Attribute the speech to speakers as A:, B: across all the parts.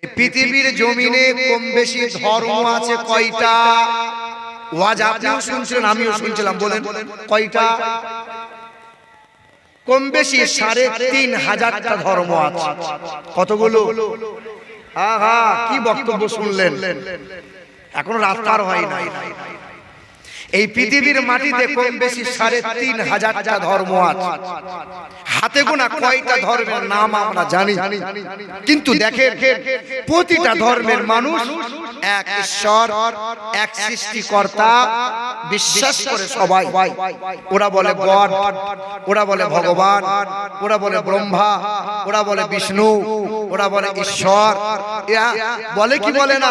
A: পৃথিবীর জমিনে কম বেশি ধর্ম আছে কয়টা? ওয়াজ আপনিও শুনছিলেন, আমিও শুনছিলাম, বলেন কয়টা? কম বেশি ৩,৫০০টা ধর্ম আছে। কতগুলো? আহা, কি বক্তব্য শুনলেন! এখনো রাত পার হয় নাই। এই পৃথিবীর মাটিতে কম বেশি ৩,৫০০টা ধর্ম আছে। হাতে গোনা কয়টা ধর্মের নাম আমরা জানি, কিন্তু দেখেন প্রতিটা ধর্মের মানুষ এক ঈশ্বর, এক সৃষ্টিকর্তা বিশ্বাস করে সবাই। ওরা বলে গড, ওরা বলে ভগবান, ওরা বলে ব্রহ্মা, ওরা বলে বিষ্ণু, ওরা বলে ঈশ্বর। বলে কি বলে না?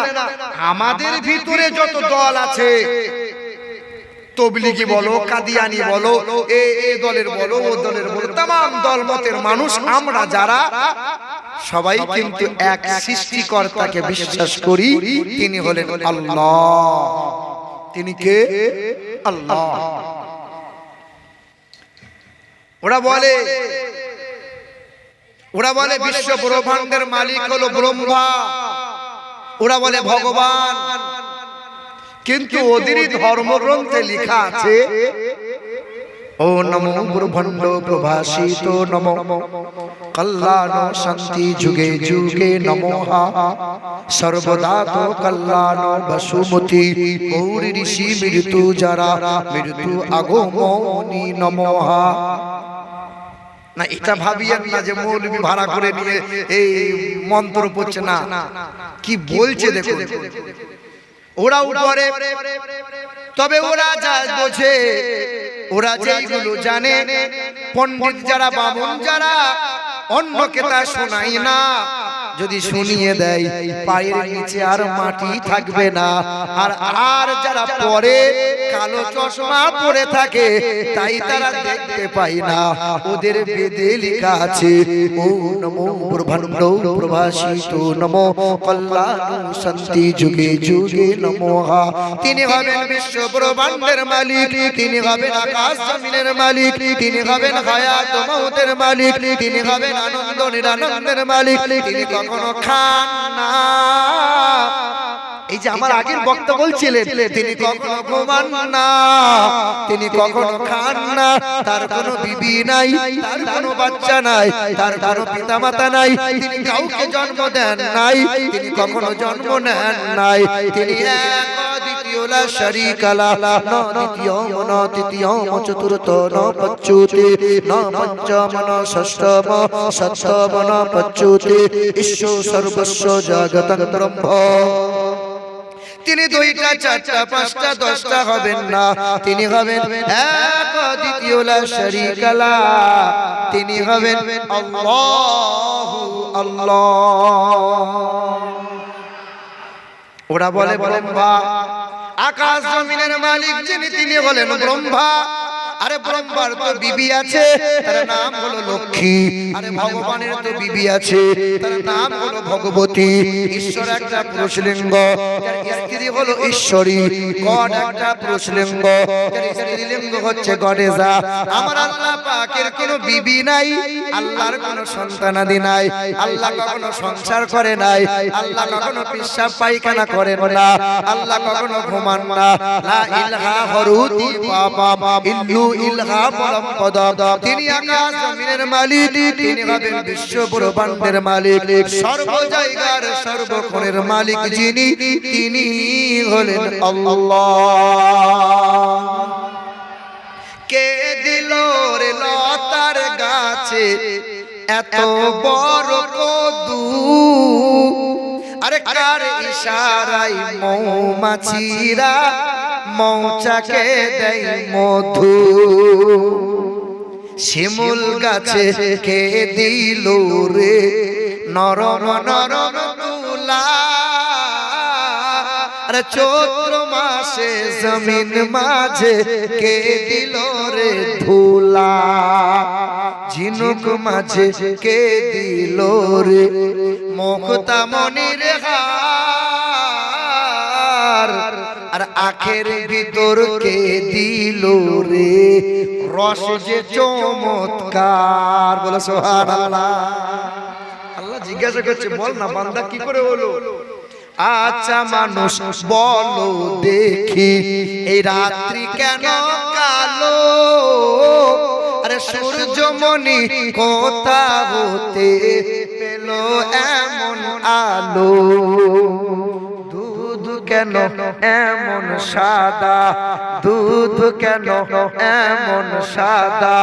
A: আমাদের ভিতরে যত দল আছে, তবলিগি বলো, কাদিয়ানি বলো, এ দলের বলো, ও দলের বলো, तमाम দল মতের মানুষ আমরা যারা সবাই কিন্তু এক সৃষ্টিকর্তাকে বিশ্বাস করি। তিনি হলেন আল্লাহ। তিনি কে? আল্লাহ। ওরা বলে বিশ্ব ব্রহ্মাণ্ডের মালিক হলো ব্রহ্মা, ওরা বলে ভগবান। কিন্তু ওদেরই ধর্মগ্রন্থে লেখা আছে, ও নমো ব্রহ্মাণ্ড প্রভাসিত নমো কল্যাণ শান্তি যুগে যুগে নমঃ সর্বদা তো কল্যাণ বসুমতি গৌরী ঋষি মৃত্যু যারা মৃত্যু আগমনী নমঃ। না, এটা ভাবিয়েন না যে মৌলবি ভাড়া করে নিয়ে এই মন্ত্র পড়ছে, না, কি বলছে দেখুন। ওরা উপরে, তবে ওরা যা বোঝে, ওরা যেগুলো জানে, পণ্ডিত যারা, বামুন যারা, অন্যকে তা শোনায় না। যদি শুনিয়ে দেয় পায়ের নিচে আর মাটি থাকবে না। আর যারা পরে কালো চশমা পরে থাকে, তাই তারা দেখতে পায় না। ওদের বেদে লেখা আছে, ও নমো ব্রহ্মাণ্ড প্রভাসিত নমো কল্যাণ শান্তি যুগে যুগে নমঃ। তিনি হবেন বিশ্ব ব্রহ্মাণ্ডের মালিক, তিনি হবেন আকাশ জমিনের মালিক, তিনি হবেন হায়াত মউতের মালিক, তিনি হবেন আনন্দ নিরানন্দের মালিক। তিনি কখনো খান না। এই যে আমার আগের বক্তা বলছিলেন, তিনি কখনো ঘুমান না, তিনি কখনো খান না। তার কোনো বিবি নাই, তার কোনো বাচ্চা নাই, তার কোনো পিতামাতা নাই, তিনি কাউকে জন্ম দেন নাই, তিনি কখনো জন্ম নেন নাই। তিনি এক অদ্বিতীয় লা শারীকা লাহ, ন দ্বিতীয়ম ন তৃতীয়ম চতুর্থম ন পঞ্চমে ন পঞ্চম ন ষষ্ঠম সপ্তম ন পঞ্চমে ঈশ্বর সর্বস্ব জগতং ব্রহ্ম। তিনি দুইটা, চারটা, পাঁচটা, 10টা হবেন না। তিনি হবেন এক দ্বিতীয় লা শারীকা লাহ, তিনি হবেন আল্লাহু আল্লাহ। ওরা বলে ব্রহ্মা, আকাশ জমিনের মালিক যিনি, তিনি হলেন ব্রহ্মা। আরে ব্রহ্মার তো বিবি আছে, তার নাম হলো লক্ষ্মী। আরে ভগবানের তো বিবি আছে, তার নাম হলো ভগবতী। ঈশ্বর একটা পুরুষলিঙ্গ, তার স্ত্রী হলো ঈশ্বরী। গড একটা পুরুষলিঙ্গ, তার স্ত্রীলিঙ্গ হচ্ছে গডেজা। আমার আল্লাহ পাকের কোনো বিবি নাই, আল্লাহর কোনো সন্তানাদি নাই, আল্লাহ কখনো সংসার করে নাই, আল্লাহ কখনো পেশাব পায়খানা করেন না, আল্লাহ কখনো ঘুমান না। লা ইলাহা হরুতি পাপা ইল্লু ইলহা পরমপদ। তিনি আকাশ জমিনের মালিক, তিনি হবেন বিশ্ব ব্রহ্মাণ্ডের মালিক, সর্ব জায়গার সর্বক্ষণের মালিক যিনি, তিনি হলেন আল্লাহ। কে দিল রে লতার গাছে এত বড় কদু? আরে কার ইশারায় মৌমাছিরা মৌচাকে দেয় মধু? শিমুল গাছে কে দিল রে নরম নরম তুলা? আরে চৈত্র মাসে জমিন মাঝে কে দিল রে ধুলা? ঝিনুক মাঝে কে দিল রে মুক্তা মনির হার? আর আখের ভিতর কে দিল রে রস যে চমৎকার? বলো সুবহানাল্লাহ। আল্লাহ জিজ্ঞাসা করছে, বল না বান্দা কি করে হলো? আচ্ছা মানুষ বলো দেখি, এই রাত্রি কেন কালো? আরে সূর্যমণি কোথা হতে পেল এমন আলো? দুধ কেন এমন সাদা, দুধ কেন এমন সাদা,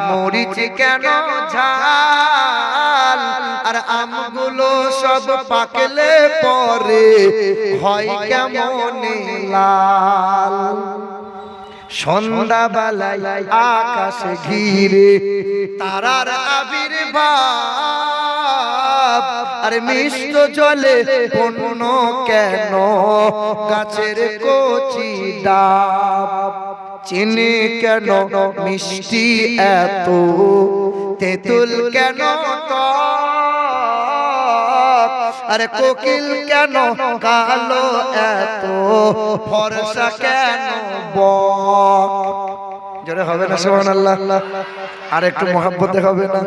A: মরিচ কেন ঝাল, আর আমগুলো সব পাকলে পরে হয় কেমন লাল? সন্ধ্যাবেলায় আকাশে ঘিরে তারার আবির্ভাব, আর মিষ্ট জলে পূর্ণ কেন গাছের কচি ডাব? চিনি কেন মিষ্টি এত, তেঁতুল কেন টক, আরে কোকিল কেন কালো এত, ফর্সা কেন বক? জোরে হবে না সুবহানাল্লাহ? আর একটু মহব্বতে হবে না?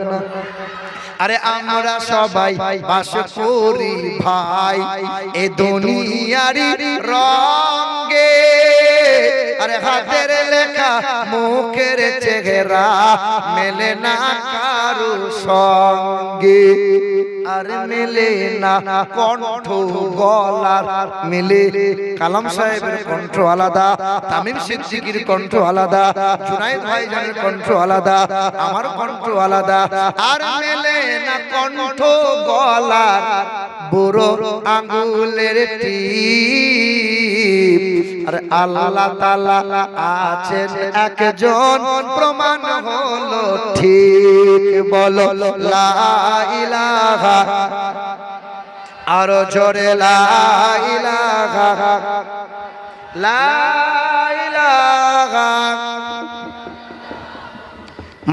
A: আরে আমরা সবাই বাস করি ভাই এ দুনিয়ারি রঙে, আরে হাতের লেখা মুখের চেহারা মেলে না কারো সঙ্গে, আর মেলে না কণ্ঠ গলার মেলে। কালাম সাহেবের কণ্ঠ আলাদা, তামিম সিদ্দিকীর কণ্ঠ আলাদা, জুনায়েদ ভাইজানের কণ্ঠ আলাদা, আমার কণ্ঠ আলাদা, আর মেলে না কণ্ঠ গলার বুড়ো আঙ্গুলের টিপ। আর আল্লাহ তাআলা আছেন একজন, প্রমাণ হলো ঠিক। বলো লা ইলাহা, আরো জোরে লা ইলাহা, লা ইলাহা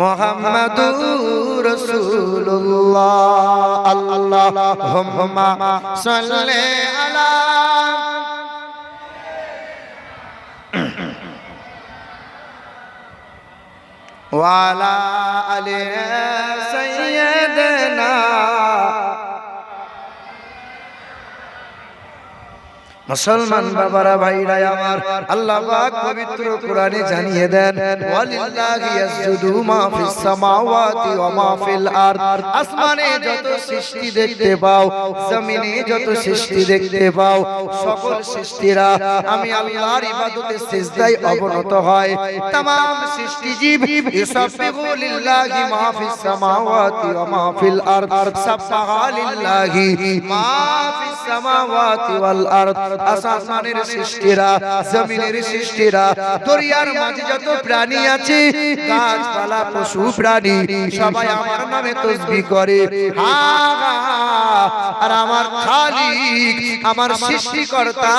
A: মুহাম্মাদুর রাসূলুল্লাহ। আল্লাহুম্মা সাল্লি আলা ওয়ালা আলি সাইয়্যিদিনা। মুসলমান বাবারা ভাইরা আমার, আল্লাহ পাক পবিত্র কোরআনে জানিয়ে দেন, ওয়ালিল্লাহি ইয়াসজুদু মা ফিস সামাওয়াতি ওয়া মা ফিল আরদ। আসমানে যত সৃষ্টি দেখতে পাও, জমিনে যত সৃষ্টি দেখতে পাও, সকল সৃষ্টিরা আমি আল্লাহর ইবাদতে সিজদায় অবনত হয়। तमाम সৃষ্টি জীব ইউসাব্বিহু লিল্লাহি মা ফিস সামাওয়াতি ওয়া মা ফিল আরদ, সাব্বাহা লিল্লাহি মা ফিস সামাওয়াতি ওয়াল আরদ। আসমানের সৃষ্টিরা, জমিনের সৃষ্টিরা, দরিয়ার মাঝে যত প্রাণী আছে, গাছপালা, পশু প্রাণী, সবাই আমার নামে তাসবিহ করে। আর আমার খালিক, আমার সৃষ্টিকর্তা,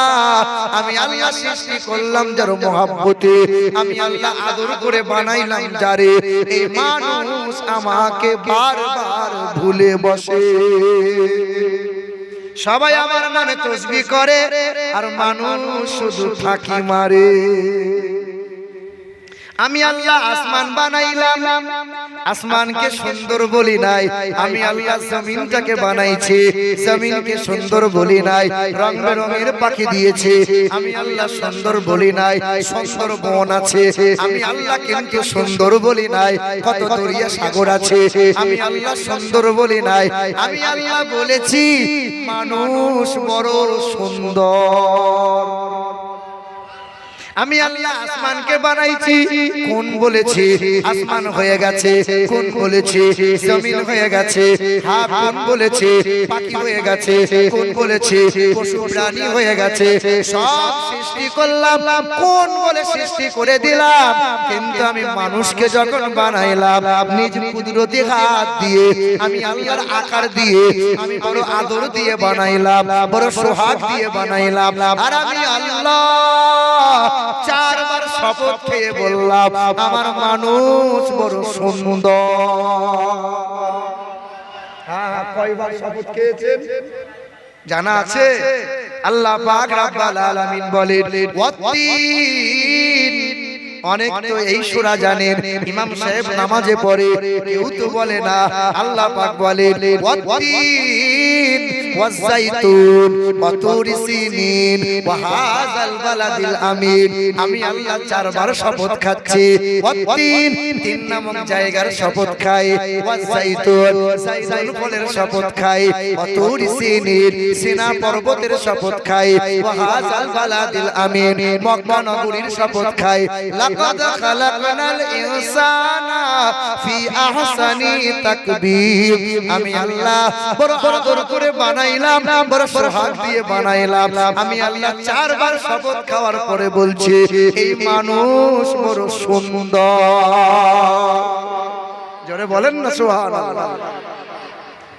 A: আমি আল্লাহ সৃষ্টি করলাম যার মহব্বতে, আমি আল্লাহ আদর করে বানাইলাম যারে, এই মানুষ আমাকে বারবার ভুলে বসে। সবাই আমার নামে তাসবিহ করে, আর মানুষ শুধু ফাঁকি মারে। আমি আল্লাহ আসমান বানাইলাম, আসমানকে সুন্দর বলি নাই। আমি আল্লাহ জমিনটাকে বানাইছি, জমিনকে সুন্দর বলি নাই। রং বেরঙের পাখি দিয়েছে, আমি আল্লাহ সুন্দর বলি নাই। সুন্দর বন আছে, আমি আল্লাহ কিন্তু সুন্দর বলি নাই। কত দরিয়া সাগর আছে, আমি আল্লাহ সুন্দর বলি নাই। আমি আল্লাহ বলেছি মানুষ বড় সুন্দর। আমি আল্লাহ আসমানকে বানাইছি, কোন বলেছে আসমান হয়ে গেছে, কোন বলেছে জমিন হয়ে গেছে, হ্যাঁ কোন বলেছে পাখি হয়ে গেছে, কোন বলেছে পশু প্রাণী হয়ে গেছে। সব সৃষ্টি করলাম, কোন বলে সৃষ্টি করে দিলাম। কিন্তু আমি মানুষকে যখন বানাইলাম, নিজ কুদরতি হাত দিয়ে, আমি আল্লাহর আকার দিয়ে, আমি বড় আদর দিয়ে বানাইলাম, বড় সোহাগ দিয়ে বানাইলাম। আর আমি আল্লাহ চারবার শপথ খেয়ে বললাম, আমার মানুষ বড় সুন্দর। হ্যাঁ, কয়বার শপথ খেয়েছেন জানা আছে? আল্লাহ পাক রব্বুল আলামিন বলেন, ওয়াত্তিন অনেক তো এই সূরা জানেন, ইমাম সাহেব নামাজে পড়ে, কেউ তো বলে না। আল্লাহ পাক বলেন ওয়াত-তিন ওয়াজ-যাইতুন ওয়া তুরি সিনিন ওয়া হাযাল বালাদিল আমিন। আমি আল্লাহ চারবার শপথ খাচ্ছি। ওয়াত-তিন, তিন নামক জায়গার শপথ খাই। ওয়াজ-যাইতুন, যাইতুন ফলের শপথ খাই। ওয়া তুরি সিনিন, সিনা পর্বতের শপথ খাই। ওয়া হাযাল বালাদিল আমিন, মক্কা নগরীর শপথ খাই। লাকাদ খালাকনাল ইনসানা ফি আহসানি তাকবীর। আমি আল্লাহ বড় আদর করে বানাইলাম, বড় সোহাগ দিয়ে বানাইলাম। আমি আল্লাহ চারবার শপথ খাওয়ার পরে বলছি এই মানুষ বড় সুন্দর। জোরে বলেন না সুবহানাল্লাহ।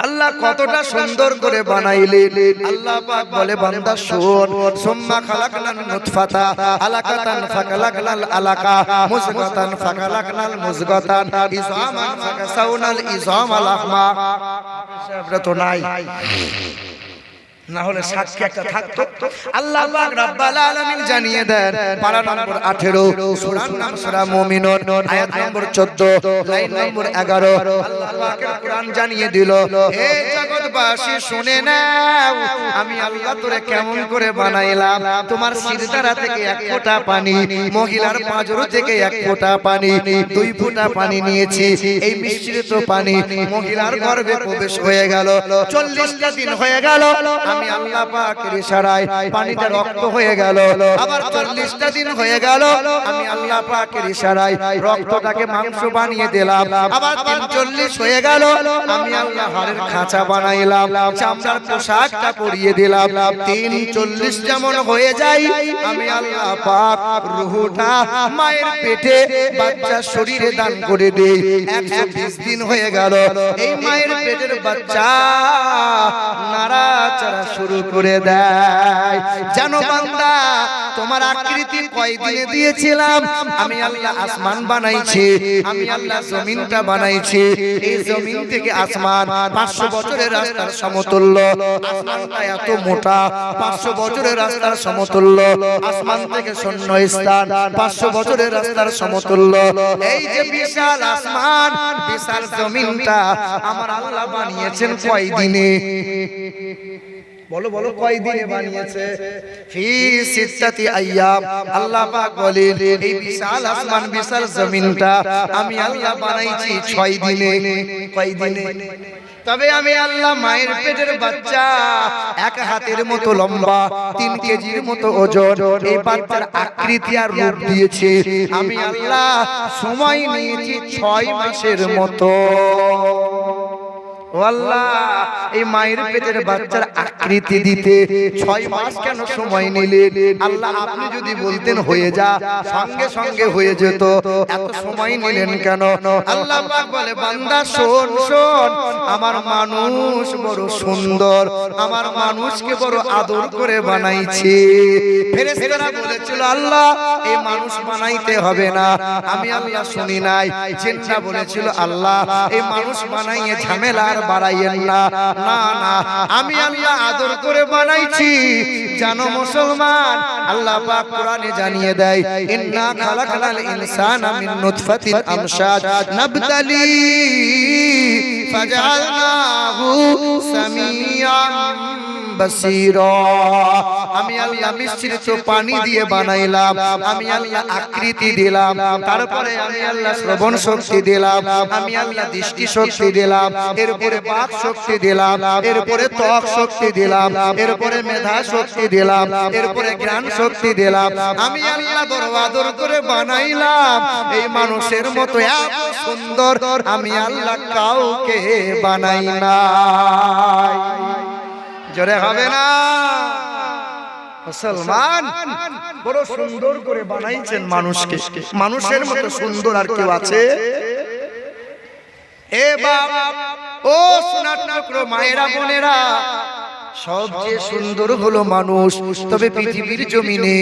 A: আল্লাহ কতটা সুন্দর করে বানাইলেন। আল্লাহ পাক বলে বান্দা শোন, সুম্মা খালাকনান নুতফাতা আলাকাতান ফাখালাকনাল আলাকা মুযগাতান ফাখালাকনাল মুযগাতান ইযামান ফাকাসাউনাল ইযামা লাহমা। সেটা তো নাই, না হলে সাক্ষী একটা থাকতো। আল্লাহ পাক রব্বুল আলামিন জানিয়ে দেন পারা নম্বর 18, সূরার নাম সূরা মুমিনুন, আয়াত নম্বর 14, লাইন নম্বর 11। আল্লাহ পাকের কোরআন জানিয়ে দিল, হে জগৎবাসী শুনে নাও, আমি আল্লাহ তোরে কেমন করে বানাইলাম। তোমার সিরদারা থেকে এক ফোঁটা পানি, মহিলার পাঁজর থেকে এক ফোঁটা পানি, 2 ফোঁটা পানি নিয়েছি। এই মিশ্রিত পানি মহিলার গর্ভে প্রবেশ হয়ে গেল। 40টা দিন হয়ে গেল, আমি আল্লাহ পাকের ইশারায় পানিটা রক্ত হয়ে গেল। আবার 40টা দিন হয়ে গেল, আমি আল্লাহ পাকের ইশারায় রক্তটাকে মাংস বানিয়ে দিলাম। আবার 43 হয়ে গেল, আমি আল্লাহ হাড়ের খাঁচা বানাইলাম, চামড়ার পোশাকটা পরিয়ে দিলাম। 43 যেমন হয়ে যায়, আমি আল্লাহ পাক রূহটা মায়ের পেটে বাচ্চার শরীরে দান করে দেই। 120 দিন হয়ে গেল, এই মায়ের পেটের বাচ্চা নাড়াচাড়া শুরু করে দেয়। জানো বান্দা, তোমার আকৃতি কয়দিনে দিয়েছিলাম? আমি আল্লাহ আসমান বানাইছি, আমি আল্লাহ জমিনটা বানাইছি। এই জমিন থেকে আসমান 500 বছরের রাস্তার সমতুল্য। আসমানটা এত মোটা, 500 বছরের রাস্তার সমতুল্য। আসমান থেকে শূন্য স্থান 500 বছরের রাস্তার সমতুল্য। এই যে বিশাল আসমান, বিশাল জমিনটা আমার আল্লাহ বানিয়েছেন কয়দিনে? বলো বলো, কয়দিনে বানিয়েছে? ফি সিত্তাতি আইয়াম। আল্লাহ পাক বলেন এই বিশাল আসমান, বিশাল জমিনটা আমি আল্লাহ বানাইছি 6 দিনে। কয়দিনে? তবে আমি আল্লাহ মায়ের পেটের বাচ্চা 1 হাতের মতো লম্বা, 3 কেজির মতো ওজন, এই বাচ্চার আকৃতি আর রূপ দিয়েছি। আমি আল্লাহ সময় নিয়েছি 6 মাসের মতো। ও আল্লাহ, এই মায়ের পেটের বাচ্চার আকৃতি দিতে 6 মাস কেন সময় নিলেন? আল্লাহ আপনি যদি বলতেন হয়ে যা, সঙ্গে সঙ্গে হয়ে যেত, এত সময় নিলেন কেন? আল্লাহ পাক বলে বান্দা শোন শোন, আমার মানুষ বড় সুন্দর, আমার মানুষকে বড় আদর করে বানাইছি। ফেরেশতারা বলেছিল আল্লাহ এই মানুষ বানাইতে হবে না। আমি আল্লাহ শুনি নাই। জিন্না বলেছিল আল্লাহ এই মানুষ বানাইয়ে ঝামেলা বাড়াইয়েন না। না না, আমি আল্লাহ আদর করে বানাইছি। জানো মুসলমান, আল্লাহ পাক কোরআনে জানিয়ে দেয় ইন্না খালাকনাল ইনসানা মিন নুতফাতিন আমশাজ নাবতালি ফাজআলনাহু সামিয়াম বাসীরা। আমি আল্লাহ মিশ্রিত পানি দিয়ে বানাইলাম, আমি আল্লাহ আকৃতি দিলাম, তারপরে আমি আল্লাহ শ্রবণ শক্তি দিলাম, আমি আল্লাহ দৃষ্টি শক্তি দিলাম, এরপরে বাক শক্তি দিলাম, এরপরে ত্বক শক্তি দিলাম, এরপরে মেধা শক্তি দিলাম, এরপরে জ্ঞান শক্তি দিলাম। আমি আল্লাহ বড় আদর করে বানাইলাম। এই মানুষের মতো এত সুন্দর আমি আল্লাহ কাউকে বানাই নাই। জোরে হবে না? মুসলমান বড় সুন্দর করে বানাইছেন মানুষকে। মানুষের মতো সুন্দর আর কেউ আছে? এ বাবা, ও সোনার টুকরো মায়েরা বোনেরা, সবচেয়ে সুন্দর হলো মানুষ, তবে পৃথিবীর জমিনে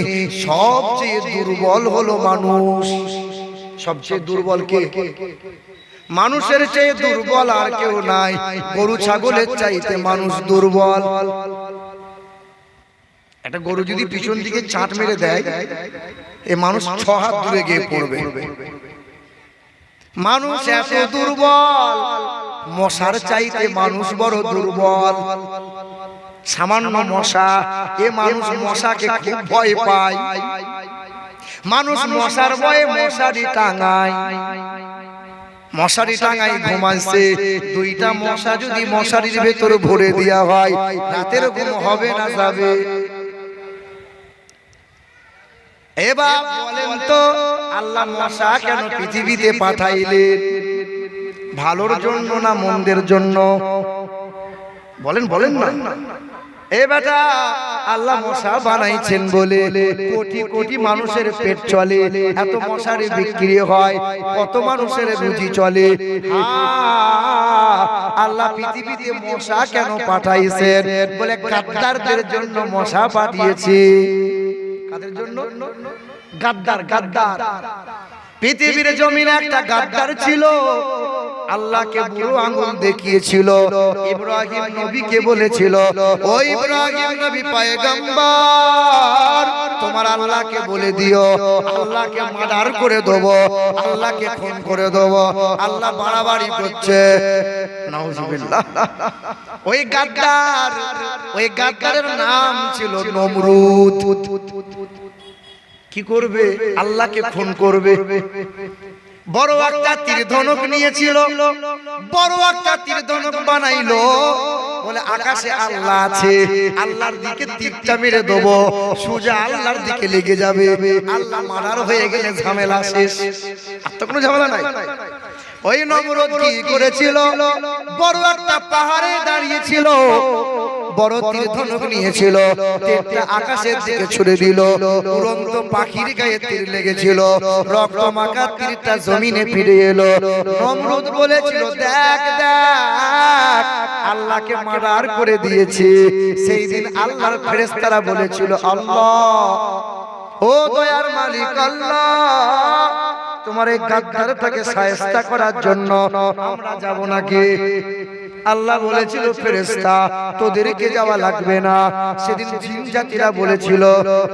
A: সবচেয়ে দুর্বল হলো মানুষ। সবচেয়ে দুর্বল কে? মানুষের চেয়ে দুর্বল আর কেউ নাই। গরু ছাগলের চাইতে মানুষ দুর্বল। একটা গরু যদি পিছন দিকে চাট মেরে দেয়, এ মানুষ 6 হাত দূরে গিয়ে পড়বে। মানুষ এত দুর্বল, মশার চাইতে মানুষ বড় দুর্বল। সামান্য মশা, এ মানুষ মশাকে খুব ভয় পায়। মানুষ মশার ভয়ে মশারি টাঙায়, মশারি টাঙাই ঘুমাইছে। 2টা মশা যদি মশারির ভেতর ভরে দেওয়া হয়, রাতের ঘুম হবে না যাবে? এবার বলেন তো, আল্লাহ মশা কেন পৃথিবীতে পাঠাইলেন? ভালোর জন্য না মন্দের জন্য? বলেন বলেন না। এ বেটা, আল্লাহ মশা বানাইছেন বলে কোটি কোটি মানুষের পেট চলে, এত মশারি বিক্রি হয়, কত মানুষের রুজি চলে। আল্লাহ পৃথিবীতে মশা কেন পাঠাইছেন? বলে গাদ্দারদের জন্য মশা পাঠিয়েছে। কাদের জন্য? গাদ্দার, গাদ্দার। পৃথিবীর জমিনে একটা গাদ্দার ছিল, আল্লাহকে বুড়ো আঙ্গুল দেখিয়েছিল। ইব্রাহিম নবীকে বলেছিল, ও ইব্রাহিম নবী পয়গম্বর, তোমার আল্লাহকে বলে দিও, আল্লাহকে মার্ডার করে দেব, আল্লাহকে খুন করে দেব। আল্লাহ বাড়াবাড়ি করছে। নাউজুবিল্লাহ। ওই গাদ্দার, ওই গাদ্দারের নাম ছিল নমরুদ। কি করবে? আল্লাহকে খুন করবে। বড় একটা তীর ধনুক নিয়েছিল, বড় একটা তীর ধনুক বানাইলো, বলে আকাশে আল্লাহ আছে, আল্লাহর দিকে তীরটা মেরে দেব, সোজা আল্লাহর দিকে লেগে যাবে। আল্লাহ মারার হয়ে গেলে ঝামেলা শেষ, আর তো কোনো ঝামেলা নাই। ওই নমরুদ কি করেছিল? বড় একটা পাহাড়ে দাঁড়িয়েছিল, বড় তীর ধনুক নিয়েছিল, তীরটা আকাশের দিকে ছুড়ে দিল। উড়ন্ত পাখির গায়ে তীর লেগেছিল, রক্ত মাখা তীরটা জমিনে ফিরে এলো। নমরুদ বলেছিল, দেখ দেখ, আল্লাহকে মার্ডার করে দিয়েছে। সেই দিন আল্লাহর ফেরেশতারা বলেছিল, আল্লাহ, ও দয়ার মালিক আল্লাহ, তোমার এই গাদ্দারটাকে শায়েস্তা করার জন্য আমরা যাব নাকি? আল্লাহ বলেছিল, ফেরেশতা তোদেরকে যাওয়া লাগবে না। সেদিন জিন জাতিরা বলেছিল,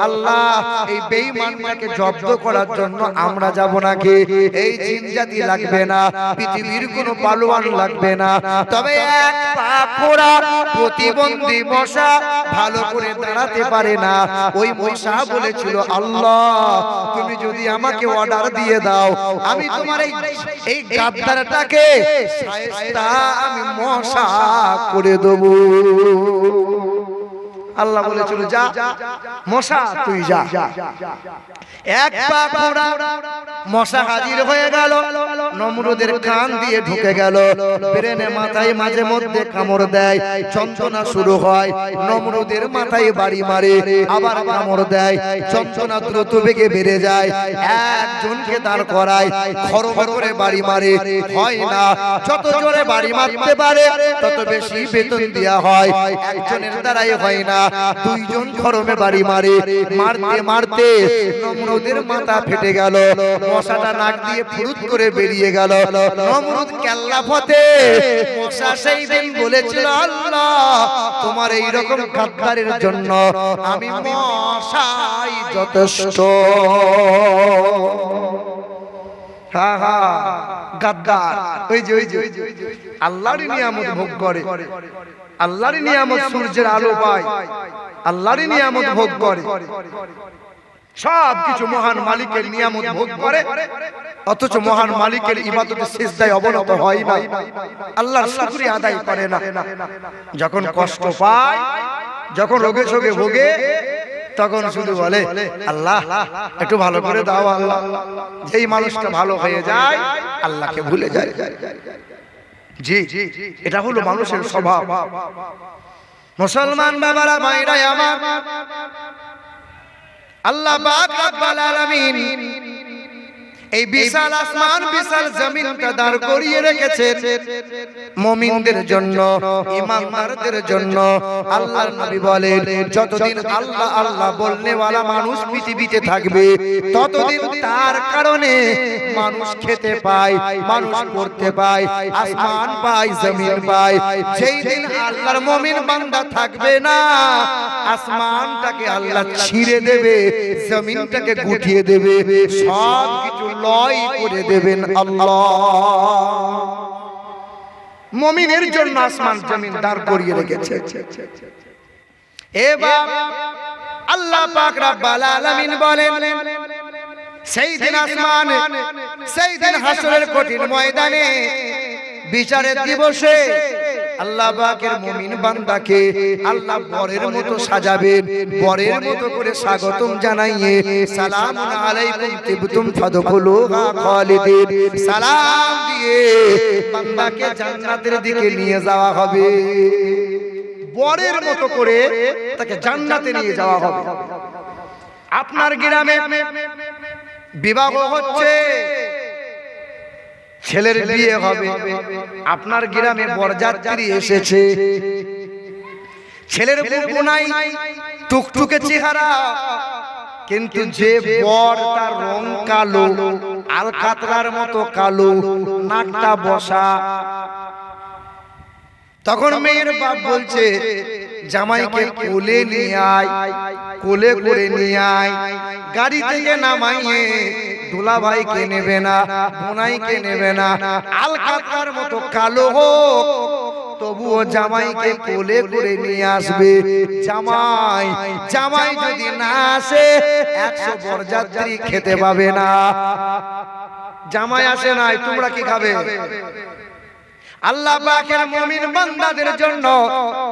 A: আল্লাহ, এই বেঈমানটাকে জব্দ করার জন্য আমরা যাব নাকি? এই জিন জাতি লাগবে না, পৃথিবীর কোনো পালোয়ান লাগবে না, তবে এক পা খোড়া প্রতিবন্ধী মশা ভালো করে দাঁড়াতে পারে না। ওই মশা বলেছিল, আল্লাহ, তুমি যদি আমাকে অর্ডার দিয়ে দাও, আমি তোমার এই গাদ্দারটাকে শায়েস্তা আমি মশা করে দেব। আল্লাহ বলেছিল, যা মশা, তুই যা। এক পা খোড়া মশা হাজির হয়ে গেল, নমরুদের কান দিয়ে ঢুকে গেল, ব্রেনে মাথায় মাঝে মধ্যে কামড় দেয়, যন্ত্রণা শুরু হয়। নমরুদের মাথায় বাড়ি মারে, আবার কামড় দেয়, যন্ত্রণা দ্রুত বেগে বেড়ে যায়। একজনকে দাঁড় করায়, খড় করে বাড়ি মারে, হয় না। যত জোরে বাড়ি মারতে পারে তত বেশি বেতন দেওয়া হয়। একজনের দ্বারাই হয় না, 2 জন খড়মে বাড়ি মারে, মারতে মারতে নমরুদের মাথা ফেটে গেল, মশাটা নাক দিয়ে ফুরুত করে বেরিয়ে গেল। নমরুদ কেল্লা ফতে মশা সেই দিন বলেছিল, আল্লাহ, তোমার এই রকম গাদ্দারের জন্য আমি মশাই যথেষ্ট। হ্যাঁ হ্যাঁ, গাদ্দার। ওই যে আল্লাহর নিয়ামত ভোগ করে, আল্লাহর নিয়ামত সূর্যের আলো পায়, আল্লাহর নিয়ামত ভোগ করে, সব কিছু মহান মালিকের নিয়ামত ভোগ করে, অথচ মহান মালিকের ইবাদতে সিজদায় অবনত হয় না, আল্লাহর শুকরিয়া আদায় করে না। যখন কষ্ট পায়, যখন রোগে শোকে ভোগে, তখন শুধু বলে, আল্লাহ একটু ভালো করে দাও আল্লাহ। যেই মানুষটা ভালো হয়ে যায়, আল্লাহকে ভুলে যায়। জি, এটা হলো মানুষের স্বভাব। মুসলমান বাবারা, ভাইরা আমার, আল্লাহ পাক রব্বুল আলামিন এই বিশাল আসমান বিশাল জমিনটা দাঁড় করিয়ে রেখেছেন মুমিনদের জন্য, ঈমানদারদের জন্য। আল্লাহর নবী বলেন, যতদিন আল্লাহ আল্লাহ বলনেওয়ালা মানুষ পৃথিবীতে থাকবে, ততদিন তার কারণে মানুষ খেতে পায়, মানুষ পড়তে পায়, আসমান পায়, জমিন পায়। যেই দিন আল্লাহর মুমিন বান্দা থাকবে না, আসমানটাকে আল্লাহ ছিঁড়ে দেবে, জমিনটাকে গুটিয়ে দেবে, সব কিছু লয় করে দেবেন আল্লাহ। মুমিনের জন্য আসমান জমিন দাঁড় করিয়ে রেখেছে। এবার আল্লাহ পাক রব্বুল আলামিন বলেন, সেই দিন আসমানে, সেই দিন হাসরের কঠিন ময়দানে, বিচারের দিবসে আল্লাহ পাকের মুমিন বান্দাকে আল্লাহ বরের মতো সাজাবেন, বরের মতো করে স্বাগতম জানাইয়ে সালামুন আলাইকুম তিবতুম ফাদখুলুহা খালিদিন সালাম দিয়ে বান্দাকে জান্নাতের দিকে নিয়ে যাওয়া হবে। বরের মতো করে তাকে জান্নাতে নিয়ে যাওয়া হবে। আপনার গ্রামে বিবাহ হচ্ছে, ছেলের বিয়ে হবে, আপনার গ্রামে বরযাত্রী এসেছে, ছেলের বউ নাই, টুকটুকে চেহারা, কিন্তু যে বর তার রং কালো, আলকাতরার মতো কালো, নাকটা বসা। তখন মেয়ের বাপ বলছে, জামাইকে কোলে নিয়ে আয়, কোলে করে নিয়ে আয়, গাড়ি থেকে নামাইয়ে দুলা ভাইকে নেবে না, বোনাইকে নেবে না, আলকাতরার মতো কালো হোক, তবুও জামাইকে কোলে করে নিয়ে আসবে। জামাই জামাই যদি না আসে 100 বরযাত্রী খেতে পাবে না। জামাই আসে নাই, তোমরা কি খাবে? আল্লাহ পাকের মুমিন বান্দাদের জন্য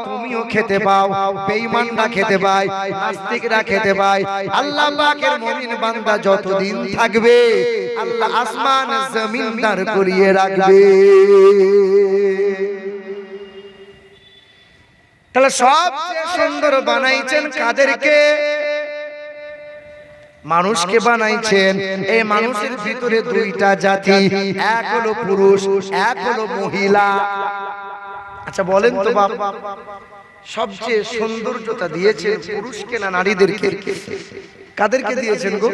A: তুমিও খেতে পাও, বেঈমানরা খেতে পায়, নাস্তিকরা খেতে পায়। আল্লাহ পাকের মুমিন বান্দা যতদিন থাকবে আল্লাহ আসমান জমিন দাঁড় করিয়ে রাখবে। তাহলে সবচেয়ে সুন্দর বানাইছেন কাদেরকে? মানুষকে বানাইছেন। এই মানুষের ভিতরে দুইটা জাতি, এক হলো পুরুষ, এক হলো মহিলা। আচ্ছা বলেন তো বাপ, সবচেয়ে সৌন্দর্যতা দিয়েছেন পুরুষকে না নারীদেরকে? কাদেরকে দিয়েছেন গো?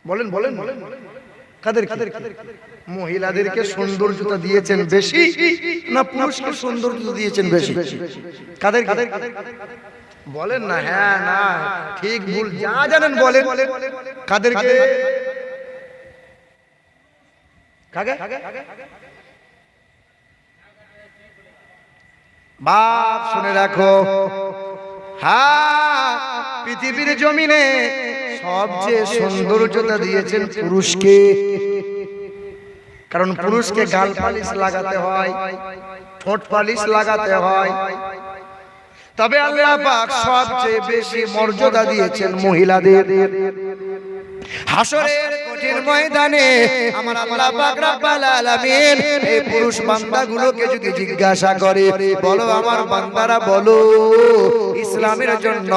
A: বলেন বলেন কাদেরকে? মহিলাদেরকে সৌন্দর্যতা দিয়েছেন বেশি না পুরুষকে সৌন্দর্যতা দিয়েছেন বেশি? কাদের? বলেন না, হ্যাঁ না ঠিক ভুল যা জানেন বলেন। কাদেরকে? বাপ শুনে রাখো, হ্যাঁ পৃথিবীর জমিনে সবচেয়ে সৌন্দর্যতা দিয়েছেন পুরুষকে। কারণ পুরুষকে গাল পালিশ লাগাতে হয়, ঠোঁট পালিশ লাগাতে হয়। তবে আল্লাহ পাক সবচেয়ে বেশি মর্যাদা দিয়েছেন মহিলাদের। হাসরের কঠিন ময়দানে আমার আল্লাহ পাক রব্বুল আলামিন এই পুরুষ বান্দাগুলোকে যদি জিজ্ঞাসা করে, বলো আমার বান্দারা বলো, ইসলামের জন্য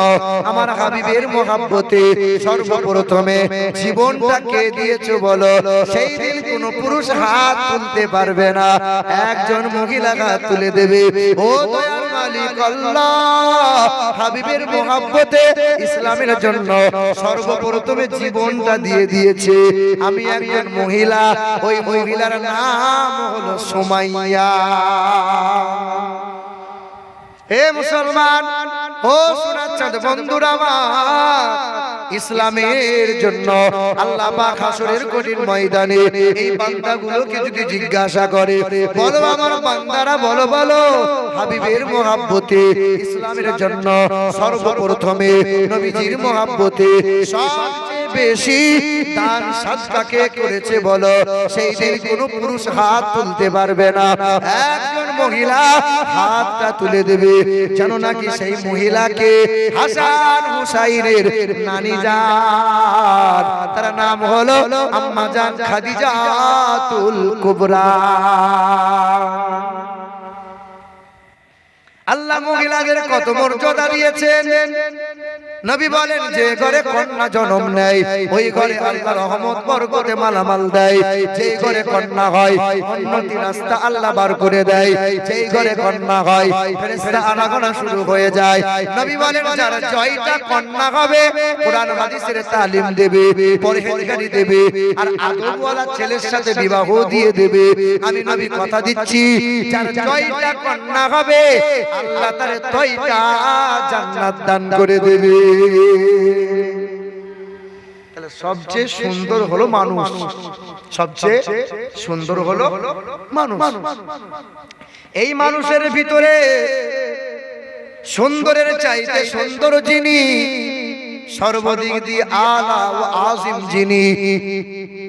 A: আমার হাবিবের মহব্বতে সর্বপ্রথমে জীবনটা কে দিয়েছো বলো, সেই দিন কোনো পুরুষ হাত তুলতে পারবে না, একজন মহিলা হাত তুলে দেবে। ও দয়ার মালিক আল্লাহ, হাবিবের মহব্বতে ইসলামের জন্য সর্বপ্রথমে জীবনটা দিয়ে দিয়েছে আমি একজন মহিলা, ওই মহিলার নাম হলো সুমাইয়া। হে মুসলমান, ও সুনাচ্ছাদ বন্ধুরা আমার, ইসলামের জন্য আল্লাহ পাক হাসরের কঠিন ময়দানে এই বান্দাগুলোকে যদি জিজ্ঞাসা করে, বলো আমার বান্দারা বলো বলো, হাবিবের মহব্বতে ইসলামের জন্য সর্বপ্রথমে নবীজির মহব্বতে সবচেয়ে বেশি দান সাদকা কে করেছে বলো, সেই দিন কোনো পুরুষ হাত তুলতে পারবে না, একজন মহিলা হাতটা তুলে দেবে। জানো নাকি সেই মহিলাকে হাসান হুসাইনের নানি জান, তার নাম হলো আম্মা জান খাদিজাতুল কুবরা। আল্লাহ মহিলাদের কত মর্যাদা দিয়েছেন। নবী বলেন যে ঘরে কন্যা জন্ম নেয় ওই ঘরে আল্লাহ রহমত বরকতে মালামাল দেয়। যে ঘরে কন্যা হয় উন্নতি রাস্তা আল্লাহ বার করে দেয়। যেই ঘরে কন্যা হয় ফেরেশতা আনাগোনা শুরু হয়ে যায়। নবী বলেন যার জয়টা কন্যা হবে কোরআন হাদিসের তালিম দেবে, পরহেজগারি দেবে, আর আদবওয়ালা ছেলের সাথে বিবাহ দিয়ে দেবে। আমি নবী কথা দিচ্ছি যার জয়টা কন্যা হবে আল্লাহ তার তয়টা জান্নাত দান করে দেবে। তাহলে সবচেয়ে সুন্দর হলো মানুষ, সবচেয়ে সুন্দর হলো মানুষ। এই মানুষের ভিতরে সুন্দরের চাইতে সুন্দর যিনি, সর্বদিক দিয়ে আলা ও আজিম যিনি,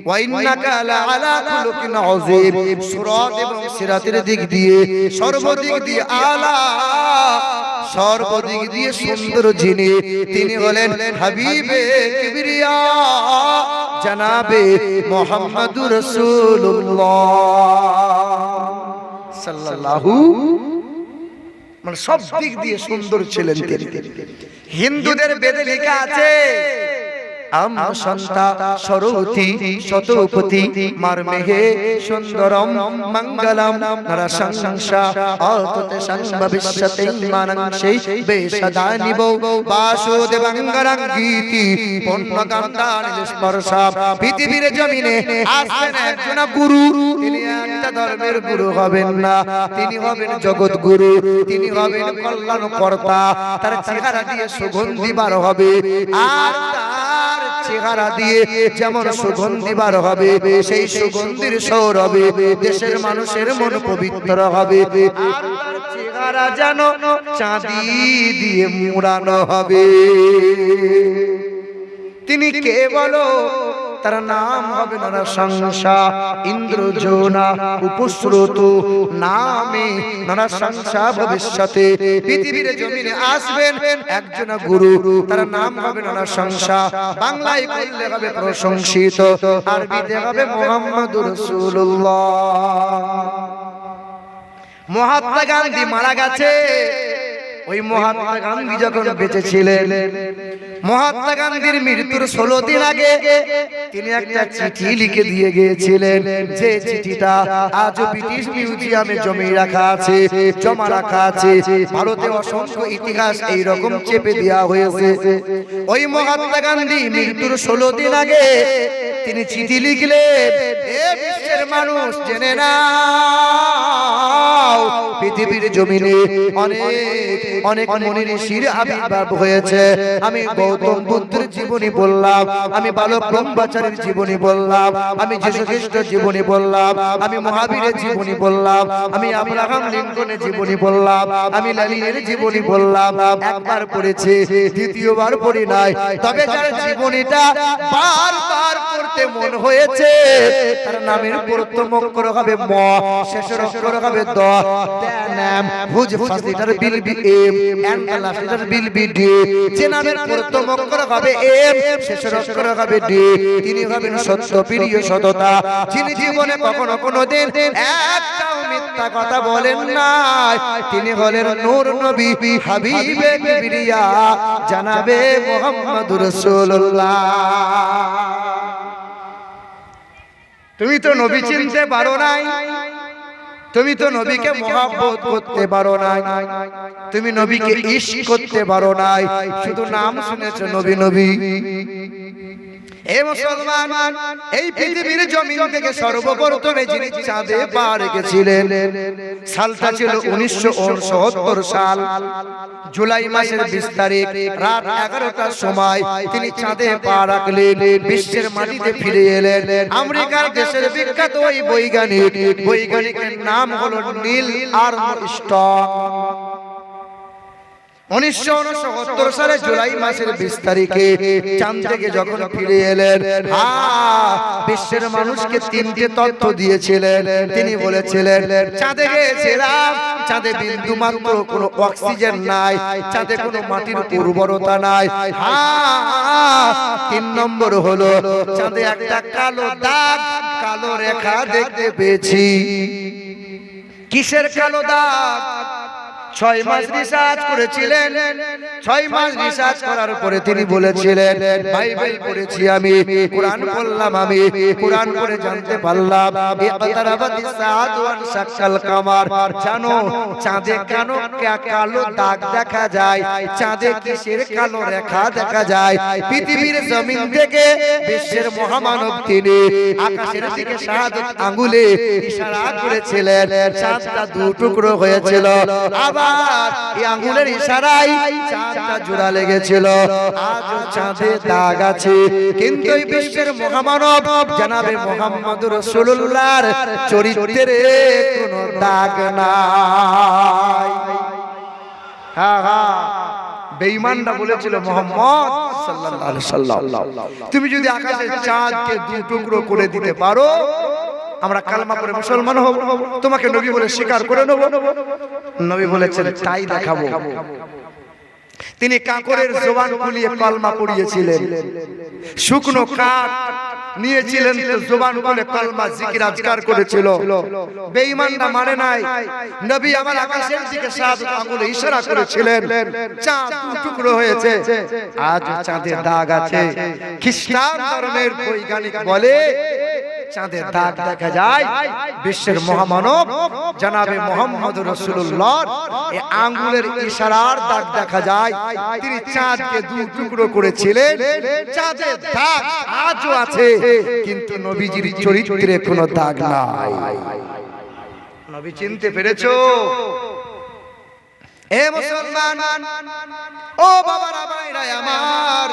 A: ওয়া ইন্নাকা লাআলা খুলুকিন আযীম, সুরাত এবং সিরাতের দিক দিয়ে সর্বদিক দিয়ে আলা, সর্বদিক দিয়ে সুন্দর যিনি, তিনি হলেন হাবিবে কিবরিয়া জনাবে মুহাম্মদুর রাসূলুল্লাহ সাল্লাল্লাহু, মানে সব দিক দিয়ে সুন্দর ছিলেন তিনি। হিন্দুদের বেদে লেখা আছে আম সন্তা সরোতি শতপতি মারমেহে সুন্দরম মঙ্গলম নরসংসা অততে সংভবিষ্যতে মানংশে বেশদানিব বাসুদেবঙ্গরং গীতি পূর্ণকান্তান স্পর্শা। পৃথিবীর জমিনে আসবেন একজন গুরু, তিনি একটা ধর্মের গুরু হবেন না, তিনি হবেন জগৎ গুরু, তিনি হবেন কল্যাণকর্তা। তার চেহারা দিয়ে সুগন্ধি বার হবে, আর তার চেহারা দিয়ে যেমন সুগন্ধি বার হবে সেই সুগন্ধির সৌরভে দেশের মানুষের মন পবিত্র হবে। আর তার চেহারা যেন চাঁদি দিয়ে মুড়ানো হবে। তিনি কে বলো? তার নাম হবে নরসংসা, ইন্দ্রজোনা উপশ্রুত নামে নরসংসা। ভবিষ্যতে পৃথিবীর জমিনে আসবেন একজন গুরু, তার নাম হবে নরসংসা। বাংলায় করলে হবে প্রশংসিত, আরবিতে হবে মুহাম্মদুর রাসূলুল্লাহ। মহাত্মা গান্ধী মারা গেছে, ওই মহাত্মা গান্ধী যখন বেঁচে ছিলেন, মহাত্মা গান্ধীর মৃত্যুর 16 দিন আগে তিনি একটা চিঠি লিখে দিয়ে গিয়েছিলেন, যে চিঠিটা আজও ব্রিটিশ মিউজিয়ামে জমা রাখা আছে। ভারতে অসংখ্য ইতিহাস এই রকম চেপে দেওয়া হয়েছে। ওই মহাত্মা গান্ধী মৃত্যুর 16 দিন আগে তিনি চিঠি লিখলেন, এ বিশ্বের মানুষ জেনে নাও, পৃথিবীর জমিনে অনেক মুনি ঋষির আবির্ভাব হয়েছে। আমি গৌতম বুদ্ধের জীবনী বললাম, আমি বালক ব্রহ্মচারীর জীবনী বললাম, আমি যীশু খ্রিস্টের জীবনী বললাম, আমি মহাবীরের জীবনী বললাম, আমি আব্রাহাম লিঙ্কনের জীবনী বললাম, আমি লেনিনের জীবনী বললাম। একবার পড়েছি, দ্বিতীয়বার পড়ি নাই। তবে যার জীবনীটা বারবার পড়তে মন হয়েছে তার নামের প্রথম অক্ষর হবে ম, শেষের অক্ষর হবে দ। নাম whose first letter will be M and the last letter will be D. যে নামের প্রথম অক্ষর হবে এম, শেষের অক্ষর হবে ডি, তিনি হবেন সত্য প্রিয় সততা, যিনি জীবনে কখনো কোনোদিন একটাও মিথ্যা কথা বলেন নাই। তিনি হলেন নূর নবী হাবিবে কিবরিয়া জনাবে মুহাম্মদুর রাসূলুল্লাহ। তুমি তো নবী চিনতে পারো নাই, তুমি তো নবীকে মহব্বত করতে পারো নাই, তুমি নবীকে ইশক করতে পারো নাই, শুধু নাম শুনেছো নবী নবী। এ মুসলমান, এই পৃথিবীর জমিন থেকে সর্বপ্রথমে যিনি চাঁদে পা রেখেছিলেন সালটা ছিল 1969 সাল, জুলাই মাসের 20 তারিখ রাত 11টার সময় তিনি চাঁদে পা রাখলেন, বিশ্বের মাটিতে ফিরে এলেন। আমেরিকার দেশের বিখ্যাত ওই বৈজ্ঞানিকের নাম হলো নীল আর্মস্ট্রং। 1969 সালে জুলাই মাসের 20 তারিখে চাঁদ থেকে যখন ফিরে এলেন, বিশ্বের মানুষকে 3টে তথ্য দিয়েছিলেন। তিনি বলেছিলেন, চাঁদে গিয়েছিলাম, চাঁদে বিন্দু মাত্র কোনো অক্সিজেন নাই, চাঁদে কোনো মাটির উর্বরতা নাই। 3 নম্বর হলো চাঁদে একটা কালো দাগ, কালো রেখা দেখতে পেয়েছি। কিসের কালো দাগ? 6 মাস রিসার্চ করেছিলেন। 6 মাস রিসার্চ করার পরে তিনি বলেছিলেন, বাইবেল পড়েছি আমি, কোরআন পড়লাম আমি, কোরআন পড়ে জানতে পারলাম ইকতারাবাতিস সাআতু ওয়ান শাক্কাল কামার। জানো চাঁদে কেন কালো দাগ দেখা যায়, চাঁদে কিসের কালো রেখা দেখা যায়? পৃথিবীর জমিন থেকে বিশ্বের মহামানব তিনি আকাশের দিকে শাহাদাত আঙ্গুলে ইশারা করেছিলেন, চাঁদটা দু টুকরো হয়েছিল। আবার এই আঙ্গুলের ইশারায় চাঁদটা জোড়া লেগেছিল। আজও চাঁদে দাগ আছে, কিন্তু এই বিশ্বের মহামানব জনাবে মুহাম্মদুর রাসূলুল্লাহর চরিত্রে কোনো দাগ নাই। হ্যাঁ হ্যাঁ, বেঈমানরা বলেছিল মুহাম্মদ সাল্লাল্লাহু আলাইহি ওয়াসাল্লাম, তুমি যদি আকাশের চাঁদকে দু টুকরো করে দিতে পারো, আমরা কালেমা পড়ে মুসলমান হব, তোমাকে নবী বলে স্বীকার করে নেব। নবী বলেছেন তাই দেখাবো। তিনি কাকরের জবান খুলিয়ে কলমা পড়িয়েছিলেন। শুকনো কাঠ নিয়েছিলেন, তো জবান খুলে কলমা জিকির আজকার করেছিল। বেঈমানরা মানে নাই। নবী আমার আকাশের দিকে শাহাদাত আঙ্গুলে ইশারা করেছিলেন, চাঁদ দু টুকরো হয়েছে। আজ চাঁদের দাগ আছে। খ্রিস্টান ধর্মের বৈজ্ঞানিক বলে চাঁদের দাগ দেখা যায়। বিশ্বের মহামানব জনাবে মুহাম্মদুর রাসূলুল্লাহর এই আঙ্গুলের ইশারার দাগ দেখা যায়। তিনি চাঁদকে দু টুকরো করেছিলেন। চাঁদের দাগ আজও আছে, কিন্তু নবীজির চরিত্রে কোনো দাগ নাই। নবী চিনতে পেরেছো? এ মুসলমান, ও বাবারা ভাইরা আমার,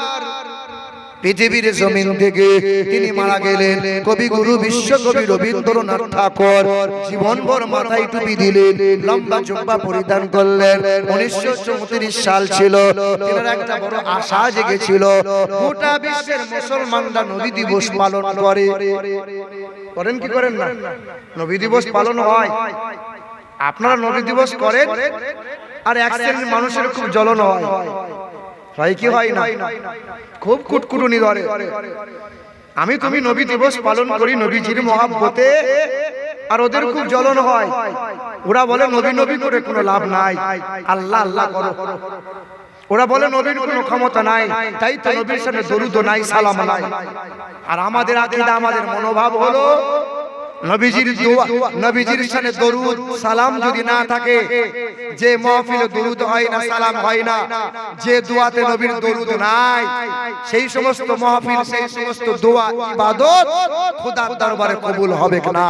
A: পৃথিবীর জমিন থেকে তিনি মারা গেলেন। কবিগুরু বিশ্বকবি রবীন্দ্রনাথ ঠাকুর জীবনভর মাথায় টুপি দিলেন, লম্বা জুব্বা পরিধান করলেন। 1934 সাল ছিল। এর একটা বড় আশা জেগেছিল, গোটা বিশ্বের মুসলমানরা নবী দিবস পালন করে। করেন কি করেন না? নবী দিবস পালন হয়। আপনারা নবী দিবস করেন, আর এক শ্রেণীর মানুষের খুব জ্বলন হয়। হয় কি হয় না? খুব কুটকুটুনি ধরে। আমি তুমি নবী দিবস পালন করি নবীজির মহব্বতে, আর ওদের খুব জ্বলন হয়। ওরা বলে নবী নবী করে কোনো লাভ নাই, আল্লাহ আল্লাহ করো। ওরা বলে নবীর কোনো ক্ষমতা নাই, তাই তো নবীর সামনে দরুদ নাই, সালাম নাই। আর আমাদের আকীদা, আমাদের মনোভাব হলো নবীজির দোয়া, নবীজির শানে দরুদ সালাম যদি না থাকে, যে মাহফিলে দরুদ হয় না, সালাম হয় না, যে দোয়াতে নবীর দরুদ নাই, সেই সমস্ত মাহফিল, সেই সমস্ত দোয়া ইবাদত খোদার দরবারে কবুল হবে না।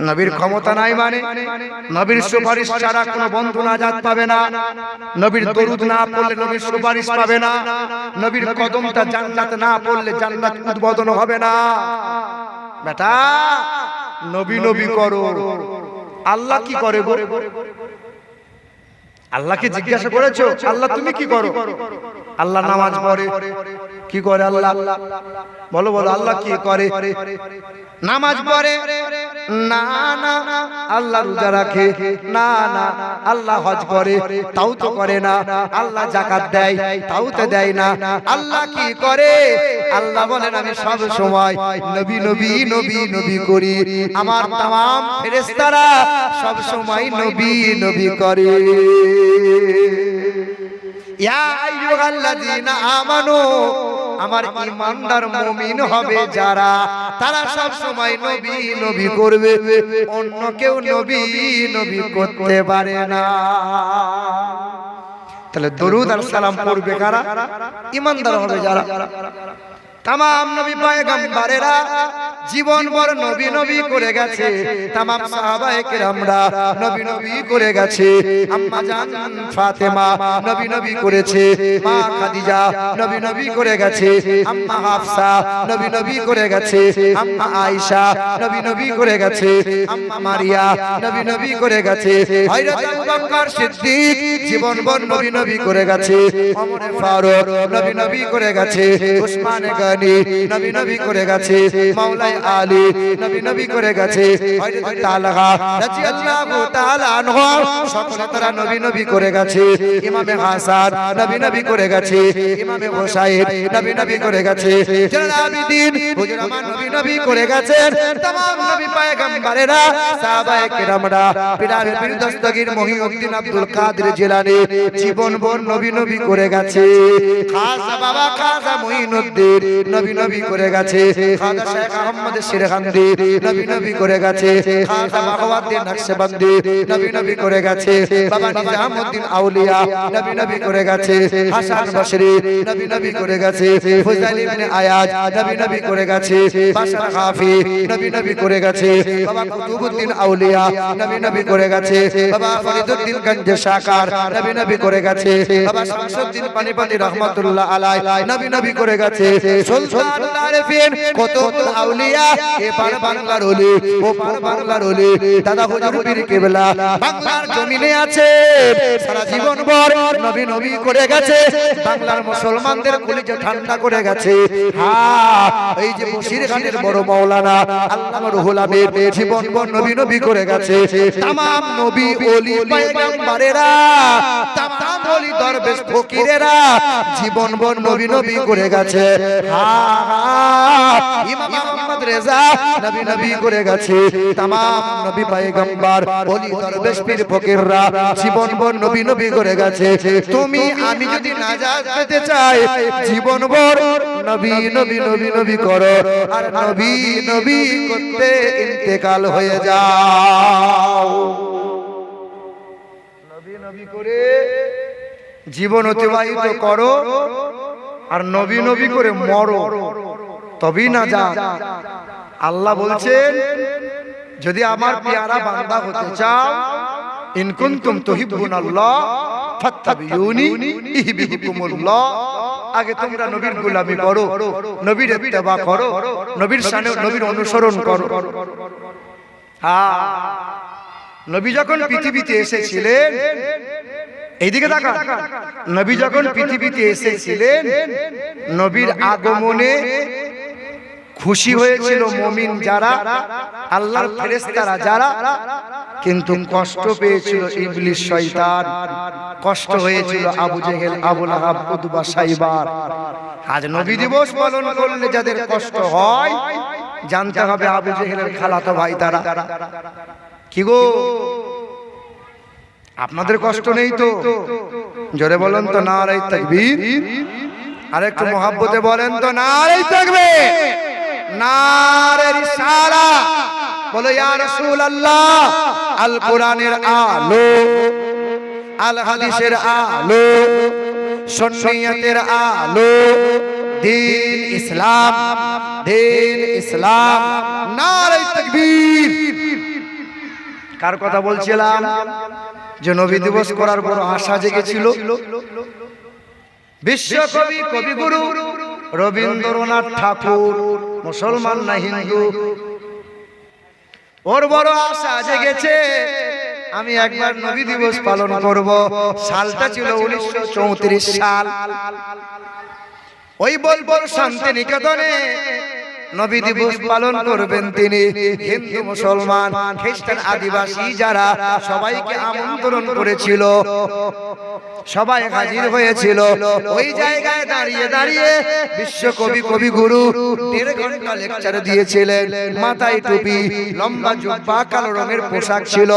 A: নবীর ক্ষমতা নাই মানে নবীর সুপারিশ ছাড়া কোনো বন্ধু নাজাত পাবে না। নবীর দরুদ না পড়লে নবীর সুপারিশ পাবে না। নবীর কদমটা জান্নাতে না পড়লে জান্নাত উদ্বোধন হবে না। বেটা, নবী নবী করো। আল্লাহ কি করে গো? আল্লাহকে জিজ্ঞাসা করেছো, আল্লাহ তুমি কি করো? আল্লাহ নামাজ পড়ে। কি করে আল্লাহ? বলো বলো, আল্লাহ কি করে? নামাজ পড়ে না? না। আল্লাহ রোজা রাখে না? না। আল্লাহ হজ করে? তাও তো করে না। আল্লাহ যাকাত দেয়? তাও তো দেয় না। আল্লাহ কি করে? আল্লাহ বলেন আমি সব সময় নবী নবী নবী নবী করি, আমার तमाम ফেরেশতারা সব সময় নবী নবী করে। ইয়া আইয়ুহাল্লাযীনা আমানু, আমার ঈমানদার মুমিন হবে যারা, তারা সব সময় নবী নবী করবে। অন্য কেউ নবী নবী করতে পারে না। তাহলে দরুদ আর সালাম পড়বে কারা? ঈমানদার হবে যারা। तमाम नबी पैगम्बरेरा जीवन भर नबी नबी करे गेছে। तमाम साहाबाए किरामरा नबी नबी करे गेছে। अम्मा जान फातिमा नबी नबी করেছে, মা খাদিজা নবী নবী করে গেছে, আম্মা হাফসা নবী নবী করে গেছে, আম্মা আয়েশা নবী নবী করে গেছে, আম্মা মারিয়া নবী নবী করে গেছে, হযরত আবু বকর সিদ্দিক জীবন ভর নবী নবী করে গেছে, ওমর ফারুক নবী নবী করে গেছে, উসমান গনি নবী নবী করে গেছে, মাওলা মাওলাই আলী নবী নবী করে গেছে হযরত তালহা রাদিয়াল্লাহু তাআলা আনহু সকলে তারা নবী নবী করে গেছে ইমামে হাসান নবী নবী করে গেছে ইমামে হোসাইন নবী নবী করে গেছে জালাল আবিদিন হুজুর আমার নবী নবী করে গেছেন तमाम নবী পয়গম্বরেরা সাহাবায়ে কেরামরা পীর দস্তগীর মহিউদ্দিন আব্দুল কাদের জিলানী জীবন ভর নবী নবী করে গেছে খাজা বাবা খাজা মঈনুদ্দিন নবী নবী করে গেছে খাজা শেখ আহমদ শিরহান্দি নবী নবী করে গেছে খাজা বাহাউদ্দিন নকশবন্দি নবী নবী করে গেছে বাবা নিজামউদ্দিন আউলিয়া নবী নবী করে গেছে হাসান বসরি নবী নবী করে গেছে ফুজাইল ইবনে আয়াজ নবী নবী করে গেছে বাশার হাফি নবী নবী করে গেছে বাবা কুতুবউদ্দিন আউলিয়া নবী নবী করে গেছে বাবা ফরিদউদ্দিন গঞ্জ শাকার নবী নবী করে গেছে বাবা শামসুদ্দিন পানিপতি রহমাতুল্লাহ আলাইহি নবী নবী করে গেছে সুলতানুল আরিফিন কুতুবুল আউলিয়া এ পার বাংলার ওলি ও পার বাংলার ওলি দাদা হুজুর পীর কিবলা বাংলার জমিনে আছে সারা জীবন ভর নবী নবী করে গেছে বাংলার মুসলমানদের কলিজা ঠান্ডা করে গেছে হ্যাঁ এই যে বশির খানের বড় মাওলানা আল্লামা রুহুল আমিন জীবন ভর নবী নবী করে গেছে तमाम নবী ওলি পয়গম্বরেরা तमाम ওলি দরবেশ ফকিরেরা জীবন ভর নবী নবী করে গেছে হ্যাঁ ইমাম মুহাম্মদ রেজা নবী নবী করে গেছে तमाम নবী পয়গম্বর ওলি দরবেশ পীর ফকিররা জীবন ভর নবী নবী করে গেছে তুমি আমি যদি নাজাত পেতে চাই জীবন ভর নবী নবী নবী নবী করো আর নবী নবী করতে ইন্তেকাল হয়ে যাও নবী নবী করে জীবন অতিবাহিত করো আর নবী নবী করে মরো তবেই না যা আল্লাহ বলছেন যদি আমার পেয়ারা বান্দা হতে চাও ইন কুনতুম তুহিব্বুনাল্লাহ ফাত্তাবিউনি ইহবিবকুমুল্লাহ আগে তোমরা নবীর গোলামি করো নবীর ইত্তেবা করো নবীর শানে নবীর অনুসরণ করো হ্যাঁ নবী যখন পৃথিবীতে এসেছিলেন এইদিকে তাকান নবী যখন পৃথিবীতে এসেছিলেন নবীর আগমনে খুশি হয়েছিল মুমিন যারা আল্লাহর ফেরেশতারা যারা কিন্তু কষ্ট পেয়েছিল ইবলিস শয়তান কষ্ট হয়েছিল আবু জেহেল আবু লাহাব উতবা সাইবার আজ নবী দিবস পালন করলে যাদের কষ্ট হয় জানতে হবে আবু জেহেলের খালাতো ভাই তারা কি গো আপনাদের কষ্ট নেই তো জোরে বলেন তো নারে তাকবীর আর একটু মহব্বতে বলেন তো নারে তাকবীর নারে রিসালাত বলো ইয়া রাসূলুল্লাহ আল কোরআনের আলো আল হাদিসের আলো সুন্নিয়তের আলো দ্বীন ইসলাম নারে তাকবীর কার কথা বলছিলাম যে নবী দিবস করার বড় আশা জেগেছিল বিশ্বকবি কবিগুরু রবীন্দ্রনাথ ঠাকুর মুসলমান না হিন্দু ওর বড় আশা জেগেছে আমি একবার নবী দিবস পালন করব সালটা ছিল 1934 সাল ওই বোলপুর শান্তিনিকেতনে নবী দিবস পালন করবেন তিনি হিন্দু মুসলমান খ্রিস্টান আদিবাসী যারা সবাইকে আমন্ত্রণ করেছিল সবাই হাজির হয়েছিল ওই জায়গায় দাঁড়িয়ে দাঁড়িয়ে বিশ্বকবি কবিগুরু 1.5 ঘন্টা লেকচার দিয়েছিলেন মাথায় টুপি লম্বা জুব্বা কালো রঙের পোশাক ছিল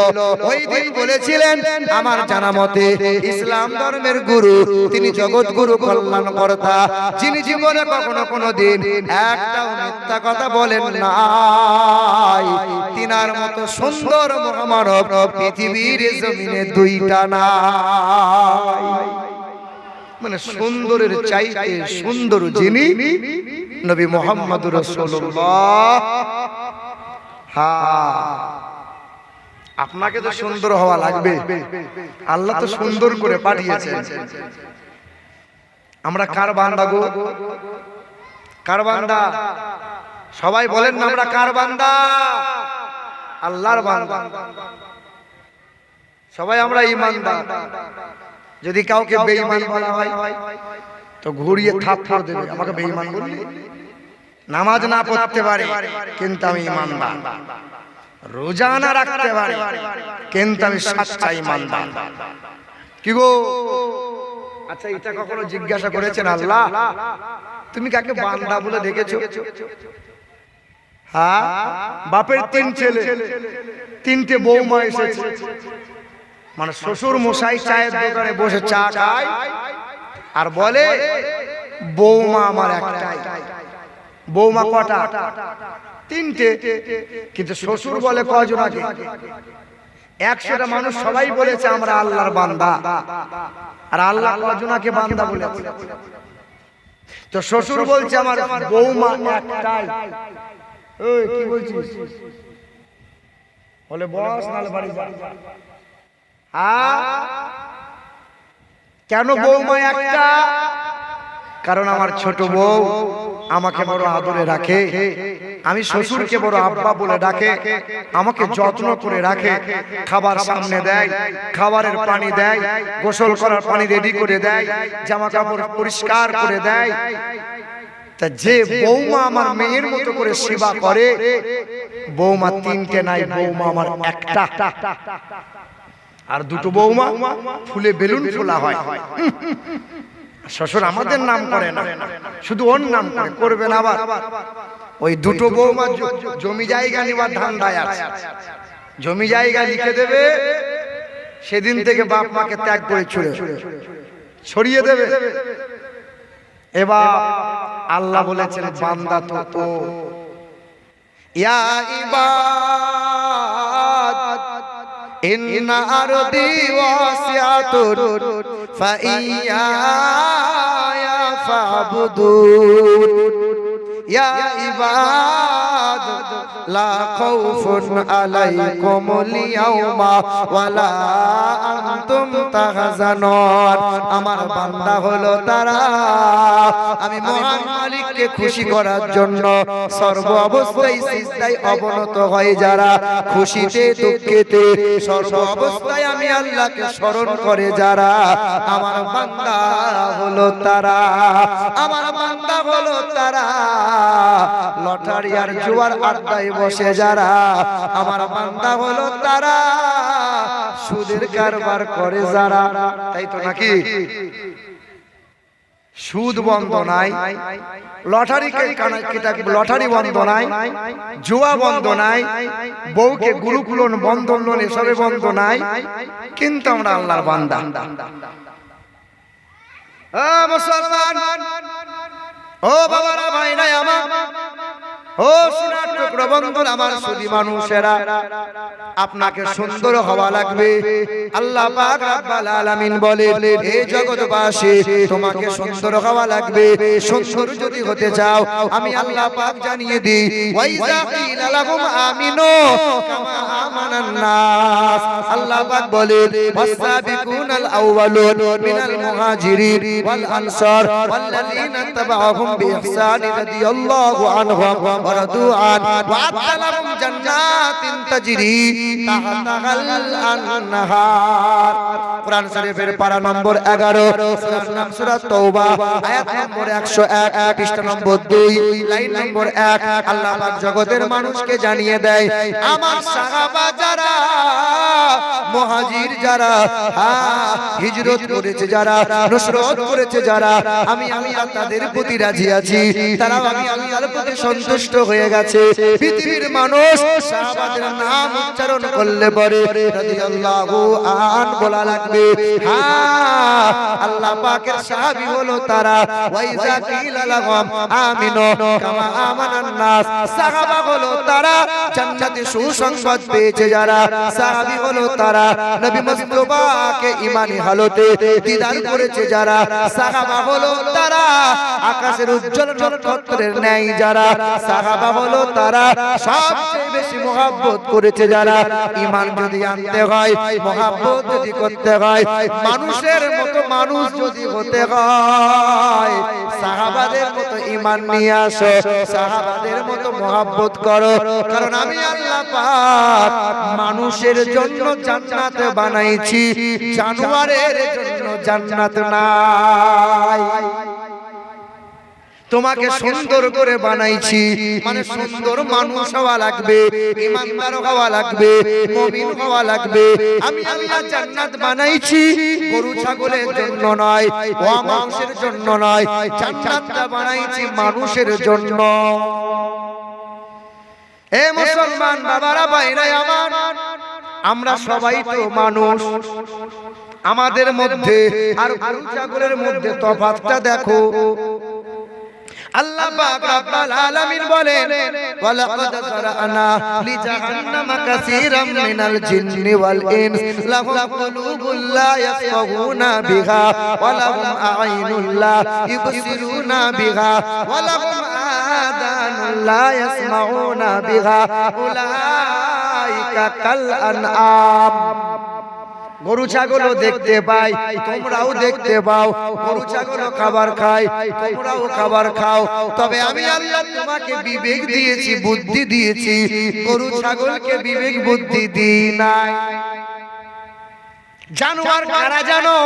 A: ওই দিন বলেছিলেন আমার জানা মতে ইসলাম ধর্মের গুরু তিনি জগৎগুরু কল্যাণকর্তা যিনি জীবনে কখনো কোনো দিন একটাও মিথ্যা কথা বলেন নাই তিনার মতো সুন্দর মহামানব পৃথিবীর জমিনে দুইটা নাই মানে সুন্দরের চাইতে সুন্দর যিনি নবী মুহাম্মদুর রাসূলুল্লাহ হ্যাঁ আপনাকে তো সুন্দর হওয়া লাগবে আল্লাহ তো সুন্দর করে পাঠিয়েছেন আমরা কার বান্দা গো কার বান্দা সবাই বলেন না আমরা কার বান্দা আল্লাহর বান্দা সবাই আমরা ঈমানদার যদি কাউকে বেঈমান বলা হয় তো ঘুরিয়ে থাপ্পড় দেবে আমাকে বেঈমান বললি নামাজ না পড়তে পারে কিন্তু আমি ইমানদার, রোজা না রাখতে পারে কিন্তু আমি সচ্চা ইমানদার। কি গো, আচ্ছা এটা কখনো জিজ্ঞাসা করেছেন আল্লাহ তুমি কাকে বান্দা বলে ডেকেছো? হ্যাঁ, বাপের 3 ছেলে, 3টে বৌমা এসেছে, মানে শ্বশুর মশাই চায়ের দোকানে বসে চা খায় আর বলে বৌমা আমার একটাই। বৌমা কটা? 3টে। কিন্তু শ্বশুর বলে কজন? আগে 100টা মানুষ সবাই বলেছে আমরা আল্লাহর বান্দা, আর আল্লাহ কজনাকে বান্দা বলেছে? তো শ্বশুর বলছে আমার বৌমা একটাই। ওই কি বলছিস? বলে বস নালে বাড়ি যা। হ্যাঁ, কেন বৌমা একটা? কারণ আমার ছোট বউ আমাকে বড় আদরে রাখে, আমি শ্বশুরকে বড় আব্বা বলে ডাকে, আমাকে যত্ন করে রাখে, খাবার সামনে দেয়, খাবারের পানি দেয়, গোসল করার পানি রেডি করে দেয়, জামা কাপড় পরিষ্কার করে দেয়। তা যে বৌমা আমার মেয়ের মতো করে সেবা করে, বৌমা 3টে নাই, বৌমা আমার একটা। আর 2টো বৌমা ফুলে বেলুন ফোলা হয়। শ্বশুর আমাদের নাম করে না, শুধু ওর নাম করে, করবেন আবার। ওই 2টো বৌমা জমি জায়গা নিবার ধান্দায় আছে, জমি জায়গা লিখে দেবে, সেদিন থেকে বাপ মাকে ত্যাগ করে ছড়িয়ে দেবে। এবার আল্লাহ বলেছেন বান্দা তো ইয়া ইবাদ ইন্না আরদি ওয়াসিআতুন ফাইয়া ফাবুদুন ইয়া ইবাদ লা খাউফুন আলাইকুমুল ইয়াওমা ওয়ালা আনতুম তাহজানুন। আমার বান্দা হলো তারা, আমি মহান মালিককে খুশি করার জন্য সর্ব অবস্থায় সিজদায় অবনত হয় যারা, খুশিতে দুঃখেতে সর্ব অবস্থায় আমি আল্লাহকে স্মরণ করে যারা, আমার বান্দা হলো তারা। আমার বান্দা হলো তারা লটারি আর জুয়ার আড্ডায় বসে যারা, আমার বান্দা হলো তারা সুদের কারবার করে যারা। তাই তো নাকি? সুদ বন্ধ নাই, লটারি বন্ধ নাই, জুয়া বন্ধ নাই, বউকে গুরুকুলন বন্ধন লোন এসবে বন্ধ নাই, কিন্তু আমরা আল্লাহর বান্দা। ও মুসলমান, ও বাবারা, ভাইরা আমার, ও সোনার টুকরো বন্ধুরা আমার, সুদী মানুষেরা, আপনাকে সুন্দর হওয়া লাগবে। আল্লাহ পাক রব্বুল আলামিন বলে, হে জগৎবাসী তোমাকে সুন্দর হওয়া লাগবে। সুন্দর যদি হতে চাও আমি আল্লাহ পাক জানিয়ে দিই, ওয়াইজা কিলা লাহুম আমিনু কামা আমানান নাস। আল্লাহ পাক বলে, ওয়াসাবিকুনাল আউয়ালুন মিনাল মুহাজিরিন ওয়াল আনসার ওয়াল্লাযিনা তাবাউহুম বিইহসান রাদিয়াল্লাহু আনহুম ওয়া রাদু আন ওয়া আ'তালাহুম জান্নাতিন তাজরি তাহতাহাল আনহার। কোরআন শরীফের পারা নম্বর 11, সূরার নাম সূরা তাওবা, আয়াত নম্বর 101, পৃষ্ঠা নম্বর 2, লাইন নম্বর 1। আল্লাহ পাক জগতের মানুষকে জানিয়ে দেয়, আমার সাহাবা যারা, মুহাজির যারা, হিজরত করেছে যারা, নুসরত করেছে যারা, আমি আল্লাহ তাদের প্রতি রাজি আছি, তারা আমি আল্লাহর প্রতি সন্তুষ্ট হয়ে গেছে। পৃথিবীর মানুষ সাহাবাদের নাম উচ্চারণ করলে পরে রাদিয়াল্লাহু আন বলা লাগবে। হ্যাঁ, আল্লাহ পাকের সাহাবী হলো তারা, ওয়াইজা কিলা লাহুম আমিনু কামা আমানান নাস। সাহাবা হলো তারা জান্নাতে সুসংবাদ পেয়েছে যারা, সাহাবী হলো তারা নবী মুস্তাফাকে ঈমানি হালতে দিদার করেছে যারা, সাহাবা হলো তারা আকাশের উজ্জ্বল নক্ষত্রের ন্যায় যারা, সাহাবা হলো তারা সবচেয়ে বেশি মহব্বত করেছে যারা। ঈমান যদি আনতে হয়, মহব্বত যদি করতে হয়, মানুষের মতো মানুষ যদি হতে হয়, সাহাবাদের মতো ঈমান নিয়ে আসো, সাহাবাদের মতো মহব্বত করো। কারণ আমি আল্লাহ পাক মানুষের জন্য জান্নাত বানাইছি, জানোয়ারের জন্য জান্নাত নাই। তোমার তোমাকে সুন্দর করে বানাইছি, মানে সুন্দর মানুষ হওয়া লাগবে, ঈমানদার হওয়া লাগবে, মুমিন হওয়া লাগবে। আমি আল্লাহ জান্নাত বানাইছি গরু ছাগলের জন্য নয়, মাংসের জন্য নয়, জান্নাতটা বানাইছি মানুষের জন্য। এ মুসলমান বাবারা ভাইরা আমার, আমরা সবাই তো মানুষ। আমাদের মধ্যে আর গরু ছাগলের মধ্যে তফাৎটা দেখো। আল্লাহ পাক রব্বুল আলামিন বলেন, ওয়ালাকাদ যারানা লিজাহান্নামা কাসীরাম মিনাল জিন্নি ওয়াল ইনস লাহুম কুলুবুল লা ইয়াফকাহুনা বিহা ওয়া লাহুম আ'ইনুল লা ইবসিরুনা বিহা ওয়া লাহুম আযানুল লা ইয়াসমাউনা বিহা উলাইকা কাল আনআম। গরু ছাগলও দেখতে পাই, তোমরাও দেখতে পাও, গরু ছাগলও খাবার খায়, তোমরাও খাবার খাও। তবে আমি আল্লাহ তোমাকে বিবেক দিয়েছি, বুদ্ধি দিয়েছি, গরু ছাগলকে বিবেক বুদ্ধি দিই নাই। জানোয়ার কারা জানো?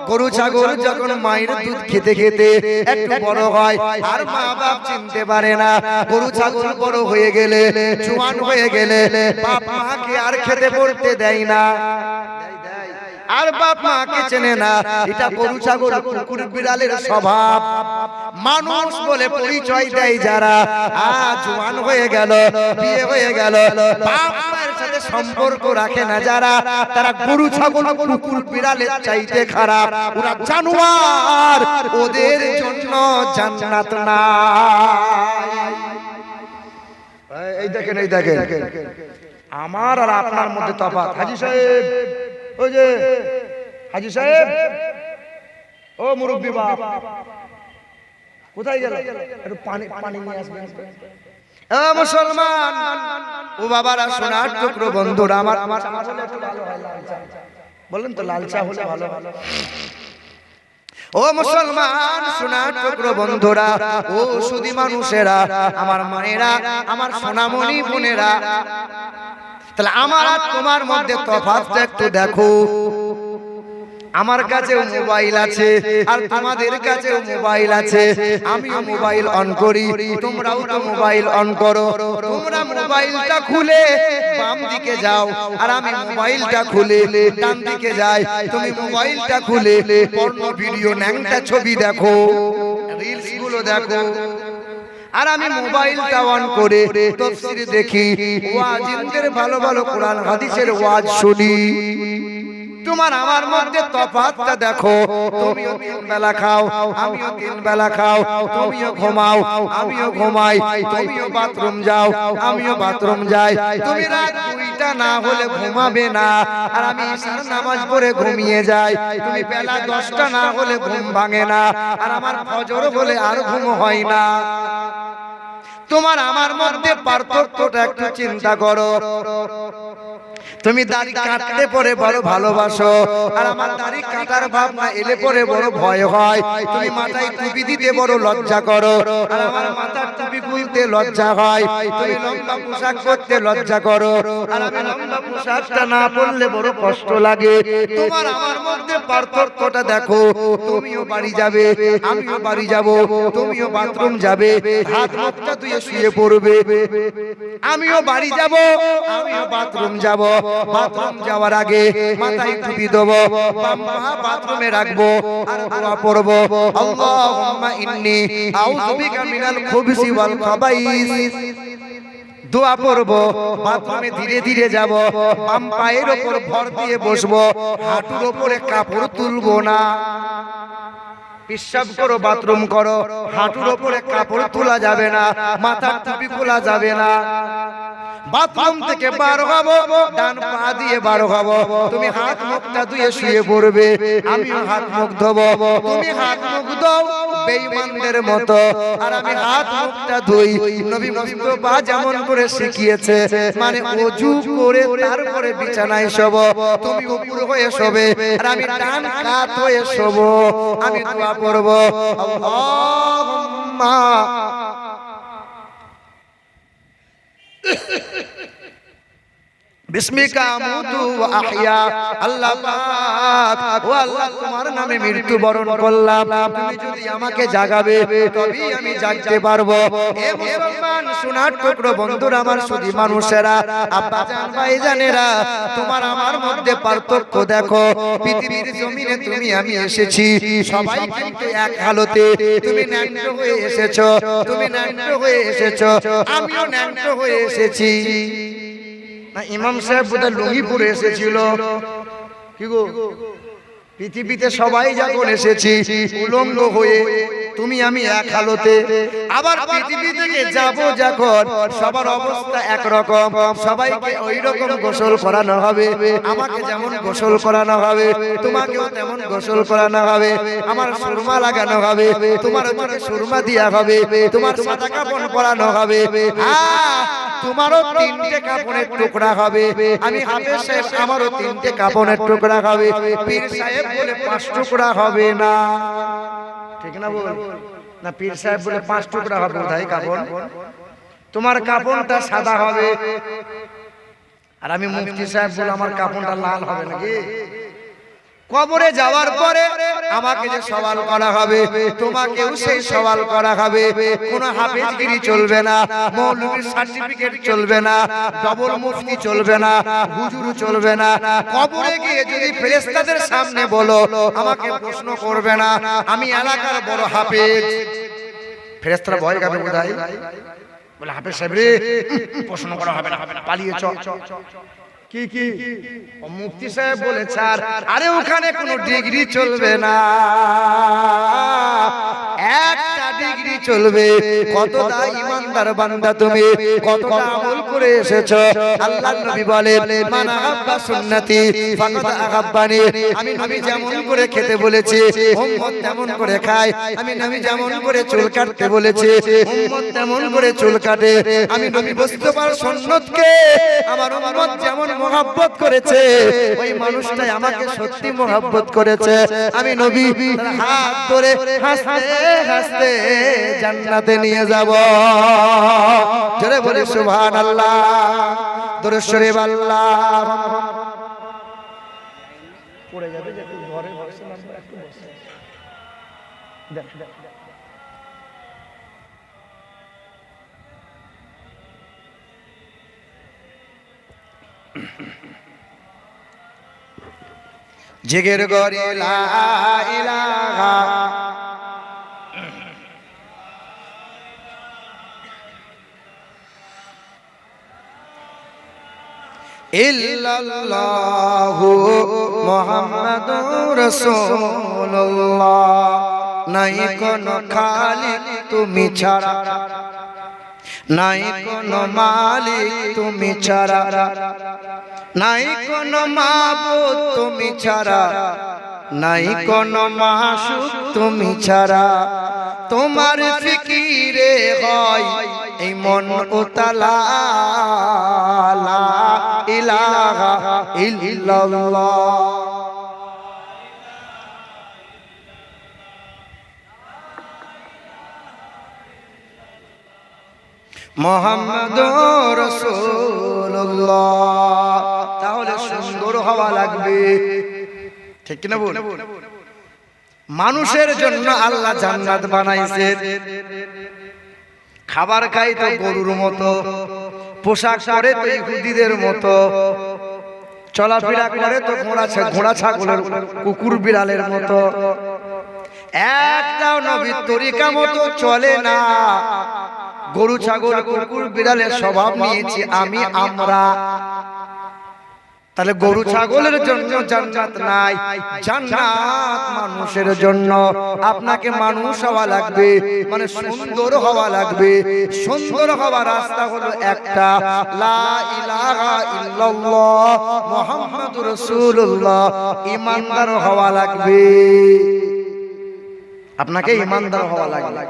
A: গরু ছাগল যখন মায়ের দুধ খেতে খেতে একটু বড় হয় আর মা বাপ চিনতে পারে না, গরু ছাগল বড় হয়ে গেলে, জোয়ান হয়ে গেলে বাপ মাকে আর খেতে পড়তে দেয় না, আর বাপ মাকে চেনে না। এটা গরু ছাগল কুকুর বিড়ালের স্বভাব। মানুষ বলে পরিচয় দেয় যারা, জোয়ান হয়ে গেল, বিয়ে হয়ে গেল, বাপ মায়ের সাথে সম্পর্ক রাখে না যারা, তারা গরু ছাগল কুকুর বিড়ালের চাইতে খারাপ, ওরা জানোয়ার, ওদের জন্য জান্নাত নাই। এই দেখেন, এই দেখেন আমার আর আপনার মধ্যে তফাৎ। হাজী সাহেব, ওই যে হাজী সাহেব, ও মুরব্বি বাপ, কোথায় গেল? একটু পানি পানি নিয়ে আসবেন। ও মুসলমান, ও বাবারা, সোনার টুকরো বন্ধুরা আমার, বলেন তো লাল চা হলে ভালো। ও মুসলমান, সোনার টুকরো বন্ধুরা, ও সুধী মানুষেরা, আমার মায়েরা, আমার সোনামণি বোনেরা, তাহলে আমার আর তোমার মধ্যে তফাৎটা একটু দেখো। আমার কাছেও মোবাইল আছে আর তোমাদের কাছেও মোবাইল আছে। আমিও মোবাইল অন করি, তোমরাও তো মোবাইল অন করো। তোমরা মোবাইলটা খুলে বাম দিকে যাও আর আমি মোবাইলটা খুলে ডান দিকে যাই। তুমি মোবাইলটা খুলে পর্ন ভিডিও, ন্যাংটা ছবি দেখো, রিলস গুলো দেখো, আর আমি মোবাইলটা অন করে তাফসীর দেখি, ওয়াজিনদের ভালো ভালো কোরআন হাদিসের ওয়াজ শুনি। তোমার আমার মধ্যে তফাৎটা দেখো। তুমিও তিন বেলা খাও, আমিও তিন বেলা খাও, তুমিও ঘুমাও, আমিও ঘুমাই, তুমিও বাথরুম যাও, আমিও বাথরুম যাই। তুমি রাত 2টা না হলে ঘুমাবে না, আর আমি ইশার নামাজ পড়ে ঘুমিয়ে যাই। তুমি বেলা 10টা না হলে ঘুম ভাঙে না, আর আমার ফজর হলে আর ঘুম হয় না। তোমার আমার মধ্যে পার্থক্যটা একটু চিন্তা করো। তুমি দাড়ি কাটতে পরে বড় ভালোবাসো, আর আমার দাড়ি কাটার ভাবনা এলে পরে বড় ভয় হয়। তুমি মাথায় টুপি দিতে বড় লজ্জা করো, আর আমার মাথার টুপি খুলতে লজ্জা হয়। তুমি লম্বা পোশাক পরতে লজ্জা করো, আর আমি লম্বা পোশাকটা না পরলে বড় কষ্ট লাগে। তোমার আমার মধ্যে পার্থক্যটা দেখো। তুমিও বাড়ি যাবে, আমিও বাড়ি যাব, তুমিও বাথরুম যাবে, হাত মুখটা ধুয়ে শুয়ে পড়বে। আমিও বাড়ি যাব, আমিও বাথরুম যাব। বাথরুম যাওয়ার আগে মাথায় টুপি দেব, বাম পা বাথরুমে রাখবো, আর দোয়া পড়ব, আল্লাহুম্মা ইন্নী আউযু বিকা মিনাল খুবসি ওয়াল খাবাইস। দোয়া পড়ব, বাথরুমে ধীরে ধীরে যাব, বাম পায়ের উপর ভর দিয়ে বসবো, হাঁটুর উপরে কাপড় তুলবো না। পেশাব করো, বাথরুম করো, হাঁটুর উপরে কাপড় তোলা যাবে না, মাথার টুপি খোলা যাবে না। বাথরুম থেকে বার হবো, ডান পা দিয়ে বার হবো। তুমি হাত মুখটা ধুয়ে শুয়ে পড়বে, আমিও হাত মুখ ধোবো। তুমি হাত মুখ দাও বেঈমানদের মতো, আর আমি হাত মুখটা ধুই নবী মুস্তাফা যেমন করে শিখিয়েছে, মানে ওযু করে তারপরে বিছানায় শোবো। তুমি উপর হয়ে শোবে, আর আমি ডান কাত হয়ে শোবো। আমি দোয়া করব, আল্লাহুম্মা বিসমিকা আমুতু ওয়া আহইয়া, আল্লাহ পাক ও আল্লাহ তোমার নামে মৃত্যুবরণ করলাম, তুমি যদি আমাকে জাগাবে তবেই আমি জাগতে পারবো। এ মুসলমান সোনার টুকরো বন্ধুরা আমার, সুধী মানুষেরা, আব্বা জান ভাইজানেরা, তোমার আমার মধ্যে পার্থক্য দেখো। পৃথিবীর জমিনে তুমি আমি এসেছি সবাই কিন্তু এক হালতে। তুমি ন্যাংটো হয়ে এসেছো, তুমি ন্যাংটো হয়ে এসেছো, আমিও ন্যাংটো হয়ে এসেছি। না ইমাম সাহেব বোধহয় লুঙ্গি পরে এসেছিল, কি গো? পৃথিবীতে সবাই যখন এসেছি উলঙ্গ হয়ে, তুমি আমি এক হালতে। আবার পৃথিবী থেকে যাব যখন সবার অবস্থা একরকম, সবাইকে ওই রকম গোসল করানো হবে। আমাকে যেমন গোসল করানো হবে তোমাকেও তেমন গোসল করানো হবে। আমার সুরমা লাগানো হবে, তোমার ওখানে সুরমা দেয়া হবে, তোমার সাদা কাপড় পরানো হবে, তোমারও তিনটে কাপড়ের টুকরা হবে। আমি হাফেজ সাহেব, আমারও তিনটে কাপড়ের টুকরা হবে। পীর সাহেব বলে 5 টুকরা হবে না, ঠিক না বল? না পীর সাহেব বলে 5 টুকরা হবে বোধহয় কাপড়। তোমার কাপড়টা সাদা হবে, আর আমি মুফতি সাহেব বলে আমার কাপড়টা লাল হবে নাকি? কবরে যাওয়ার পরে আমাকে যে সওয়াল করা হবে তোমাকেও সেই সওয়াল করা হবে। কোনো হাফেজগিরি চলবে না, মৌলভীর সার্টিফিকেট চলবে না, ডবল মুফতি চলবে না, হুজুর চলবে না। কবরে গিয়ে যদি ফেরেশতাদের সামনে বলো আমাকে প্রশ্ন করবে না আমি এলাকার বড় হাফেজ, ফেরেশতারা ভয় পাবে বোধহয়, বলে হাফেজ সাহেব রে প্রশ্ন করা হবে না, পালিয়ে চ। কি কি মুফতি সাহেব বলেছে, আরে ওখানে কোনো ডিগ্রি চলবে না, একটা ডিগ্রি চলবে। কতটা ইমানদার বান্দা তুমি, কতটা আমল করে এসেছো। আল্লাহর নবী বলেন মান আহাব্বা সুন্নতি ফাকাদ আহাব্বানি। আমি নবী যেমন করে খেতে বলেছি উম্মত তেমন করে খায়। আমি নবী যেমন করে চুল কাটতে বলেছি উম্মত তেমন করে চুল কাটে। আমি নবী মুস্তাফার সুন্নতকে আমার উম্মত যেমন মহব্বত করেছে ওই মানুষটাই আমাকে সত্যি মহব্বত করেছে। আমি নবী হাত ধরে হাসতে হাসতে জান্নাতে নিয়ে যাব। জোরে বলে সুবহানাল্লাহ, দরুদ শরীফ আল্লাহ। পড়ে যাবে যে ঘরে বসে আমরা একটু বসে দেখ দেখ জিগের গরে লা ইলাহা ইল্লাল্লাহু মুহাম্মাদুর রাসূলুল্লাহ। নাই কোন খালিক তুমি ছাড়া, নাই কোন মালিক তুমি ছাড়া, নাই কোন মাবুদ তুমি ছাড়া, নাই কোন মাশুক তুমি ছাড়া। তোমার ফিকিরে হয় এই মন উতালা, লা ইলাহা ইল্লাল্লাহ। মুহাম্মাদুর রাসূলুল্লাহ। তাহলে সুন্দর হওয়া লাগবে, ঠিক না বল? মানুষের জন্য আল্লাহ জান্নাত বানাইছে। খাবার খাই তো গরুর মতো, পোশাক পরে তো ইহুদিদের মতো, চলাফেরা করে তো ঘোড়া ছাগলের কুকুর বিড়ালের মতো। একটাও নবীর তরিকা মতো চলে না। গরু ছাগল কুকুর বিড়ালের স্বভাব নিয়েছি আমরা। তাহলে গরু ছাগলের জন্য জান্নাত নাই, জান্নাত মানুষের জন্য। আপনাকে মানুষ হওয়া লাগবে, মানে সুন্দর হওয়া লাগবে। সুন্দর হওয়ার রাস্তা হলো একটা, লা ইলাহা ইল্লাল্লাহ মুহাম্মাদুর রাসূলুল্লাহ। ঈমানদার হওয়া লাগবে, আপনাকে ঈমানদার হওয়া লাগবে।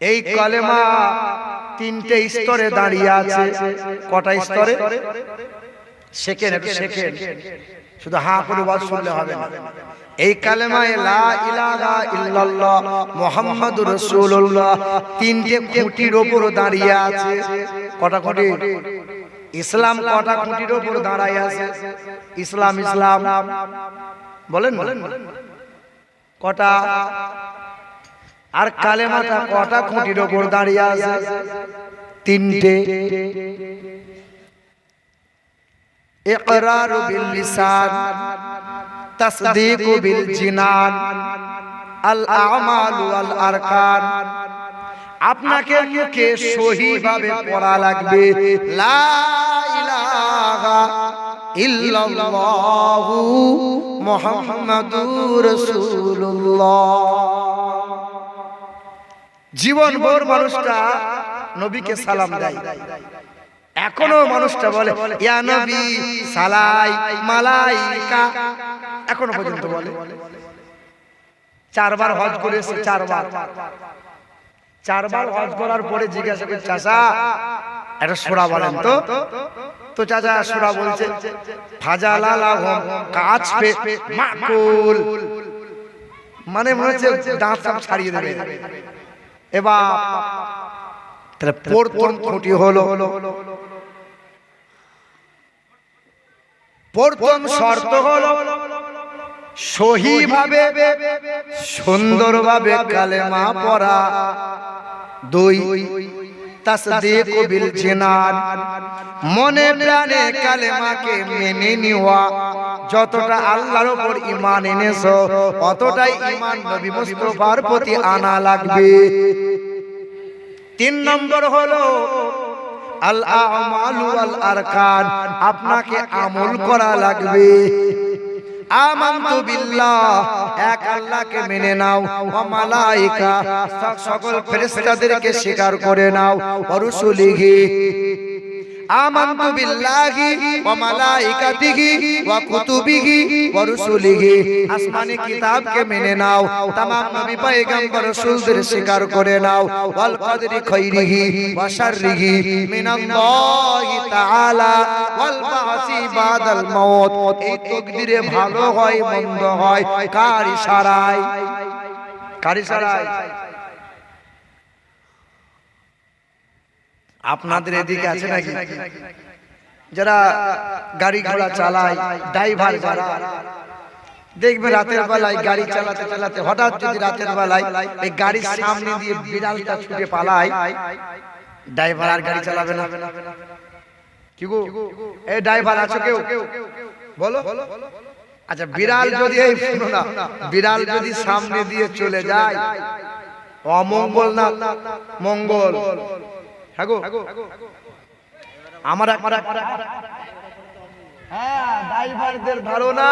A: এই কালেমা 3টে স্তরে দাঁড়িয়ে আছে। কটা স্তরে? সেকেন্ড, শুধু হা করে ওয়াজ শুনলে হবে না। এই কালেমায়ে লা ইলাহা ইল্লাল্লাহ মুহাম্মাদুর রাসূলুল্লাহ 3টে খুঁটির উপর দাঁড়িয়ে আছে। কটা খুঁটি? ইসলাম কটা খুঁটির উপর দাঁড়ায় আছে? ইসলাম ইসলাম বলেন কটা? আর কালেমাটা কটা খুঁটির উপর দাঁড়িয়ে আছে? তিনটে। ইকরারু বিল লিসান, তাসদীকু বিল জিনান, আল আমালু ওয়াল আরকান। আপনাকে মুখে সহিভাবে পড়া লাগবে লা ইলাহা ইল্লাল্লাহু মুহাম্মাদুর রাসূলুল্লাহ। জীবনভর মানুষটা নবীকে সালাম দেয়, এখনো মানুষটা বলে ইয়া নবী সালাই মালাইকা, এখনো পর্যন্ত বলে। 4 বার হজ করেছে, 4 বার হজ করার পরে জিজ্ঞাসা করে চাচা একটা সূরা বলেন তো। তো চাচা সূরা বলছে ফাজালালাহুম কাজ পে মাকুল, মানে মনে হচ্ছে দাঁত সব ছাড়িয়ে দেবে। এবার তাহলে প্রথম খুঁটি হলো, প্রথম শর্ত হলো সহিভাবে সুন্দরভাবে কালেমা পড়া। 2 তাসদীকু বিল জিনান, মনে প্রাণে কালেমাকে মেনে নেওয়া। যতটা আল্লাহর উপর ঈমান এনেছো ততটাই ঈমান নবী মুস্তাফার প্রতি আনা লাগবে। 3 নম্বর হলো আল আমালু ওয়াল আরকান, আপনাকে আমল করা লাগবে। আমানতু বিল্লাহ, এক আল্লাহকে মেনে নাও, ওয়া মালাইকা, সকল ফেরেশতাদেরকে স্বীকার করে নাও, ওয়া রুসুলিহি, আমানতু বিল্লাহি ওয়া মালাইকাতিহি ওয়া কুতুবিহি ওয়া রুসুলিহি, আসমানি কিতাবকে মেনে নাও, तमाम নবী পয়গম্বর রাসূলদের স্বীকার করে নাও, ওয়াল কদরি খাইরিহি ওয়া শাররিহি মিনাল্লাহি তাআলা ওয়াল বাসি বাদাল মাউত। এই তাকদীরে ভালো হয় মন্দ হয় কার ইশারায়? কার ইশারায়? আপনাদের এদিকে আছে নাকি যারা গাড়ি ঘোড়া চালায়, ড্রাইভার যারা, দেখবে রাতের বেলায় গাড়ি চালাতে চালাতে হঠাৎ যদি রাতের বেলায় এই গাড়ির সামনে দিয়ে বিড়ালটা ছুটে পালায়, ড্রাইভার আর গাড়ি চালাবে না। কি গো এই ড্রাইভার আছো কেউ? বলো। আচ্ছা বিড়াল যদি, এই শুনো না, বিড়াল যদি সামনে দিয়ে চলে যায় অমঙ্গল না মঙ্গল? হ্যাঁ গো, আমার হ্যাঁ ড্রাইভারদের ধারণা,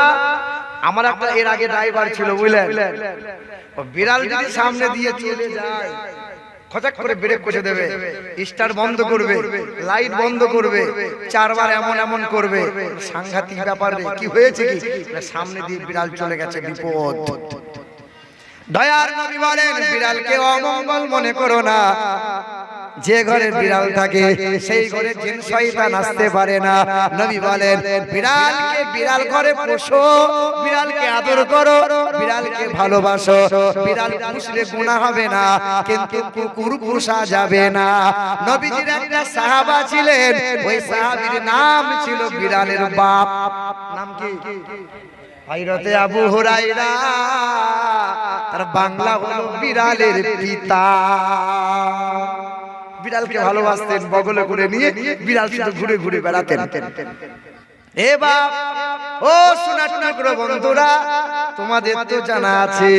A: আমার একটা এর আগে ড্রাইভার ছিল বুঝলেন, বিড়াল যদি সামনে দিয়ে চলে যায় খচাক করে ব্রেক কষে দেবে, স্টার্ট বন্ধ করবে, লাইট বন্ধ করবে, 4 বার এমন এমন করবে। সাংঘাতিক ব্যাপার রে। কি হয়েছে কি? সামনে দিয়ে বিড়াল চলে গেছে, বিপদ। দয়ার নবী বলেন বিড়ালকে অমঙ্গল মনে করো না। যে ঘরে বিড়াল থাকে সেই ঘরে জিন শয়তান আসতে পারে না। নবী বলেন বিড়ালকে বিড়াল ঘরে পোষো, বিড়ালকে আদর করো, বিড়ালকে ভালোবাসো। বিড়াল পুষলে গুনাহ হবে না, কিন্তু কুকুর পোষা যাবে না। নবীজির একটা সাহাবা ছিলেন, ওই সাহাবীর নাম ছিল বিড়ালের বাপ। নাম কি? হযরতে আবু হুরায়রা। তার বাংলা হলো বিড়ালের পিতা। বিড়ালকে ভালোবাসতেন, বগলে করে নিয়ে বিড়াল শুধু ঘুরে ঘুরে বেড়াতেন। এ বাপ, ও সোনার টুকরো বন্ধুরা, তোমাদের তো জানা আছে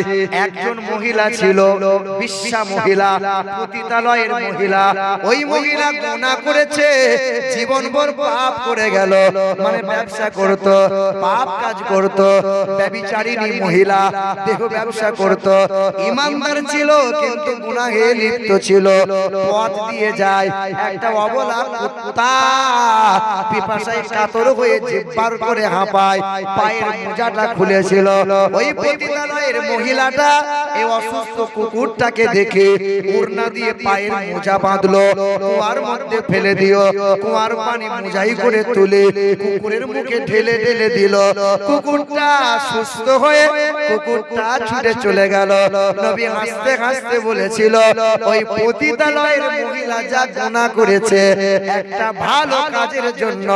A: একজন মহিলা ছিল, বিশ্বা মহিলা, পতিতালয়ের মহিলা। ওই মহিলা গুনাহ করেছে, জীবনভর পাপ করে গেল। মানে ব্যবসা করত, পাপ কাজ করত, ব্যভিচারিণী মহিলা, দেহ ব্যবসা করত। ঈমানদার ছিল কিন্তু গুনাহে লিপ্ত ছিল। পথ দিয়ে যায় একটা অবলা কুত্তা, পিপাসায় কাতর হয়ে জিহ্বার করে হাঁপায়, পায়ের মোজাটা খুলেছিল। ওই পতিতালয়ের মহিলাটা এই অসুস্থ কুকুরটাকে দেখে ওড়না দিয়ে পায়ের মোজা বাঁধলো, কুয়ার মধ্যে ফেলে দিও। কুয়ার পানি মোজাই করে তুলে কুকুরের মুখে ঢেলে ঢেলে দিল। কুকুরটা সুস্থ হয়ে কুকুরটা ছুটে চলে গেল। নবী হাসতে হাসতে বলেছিল, ওই পতিতালয়ের মহিলা যা গুনাহ করেছে, একটা ভালো কাজের জন্য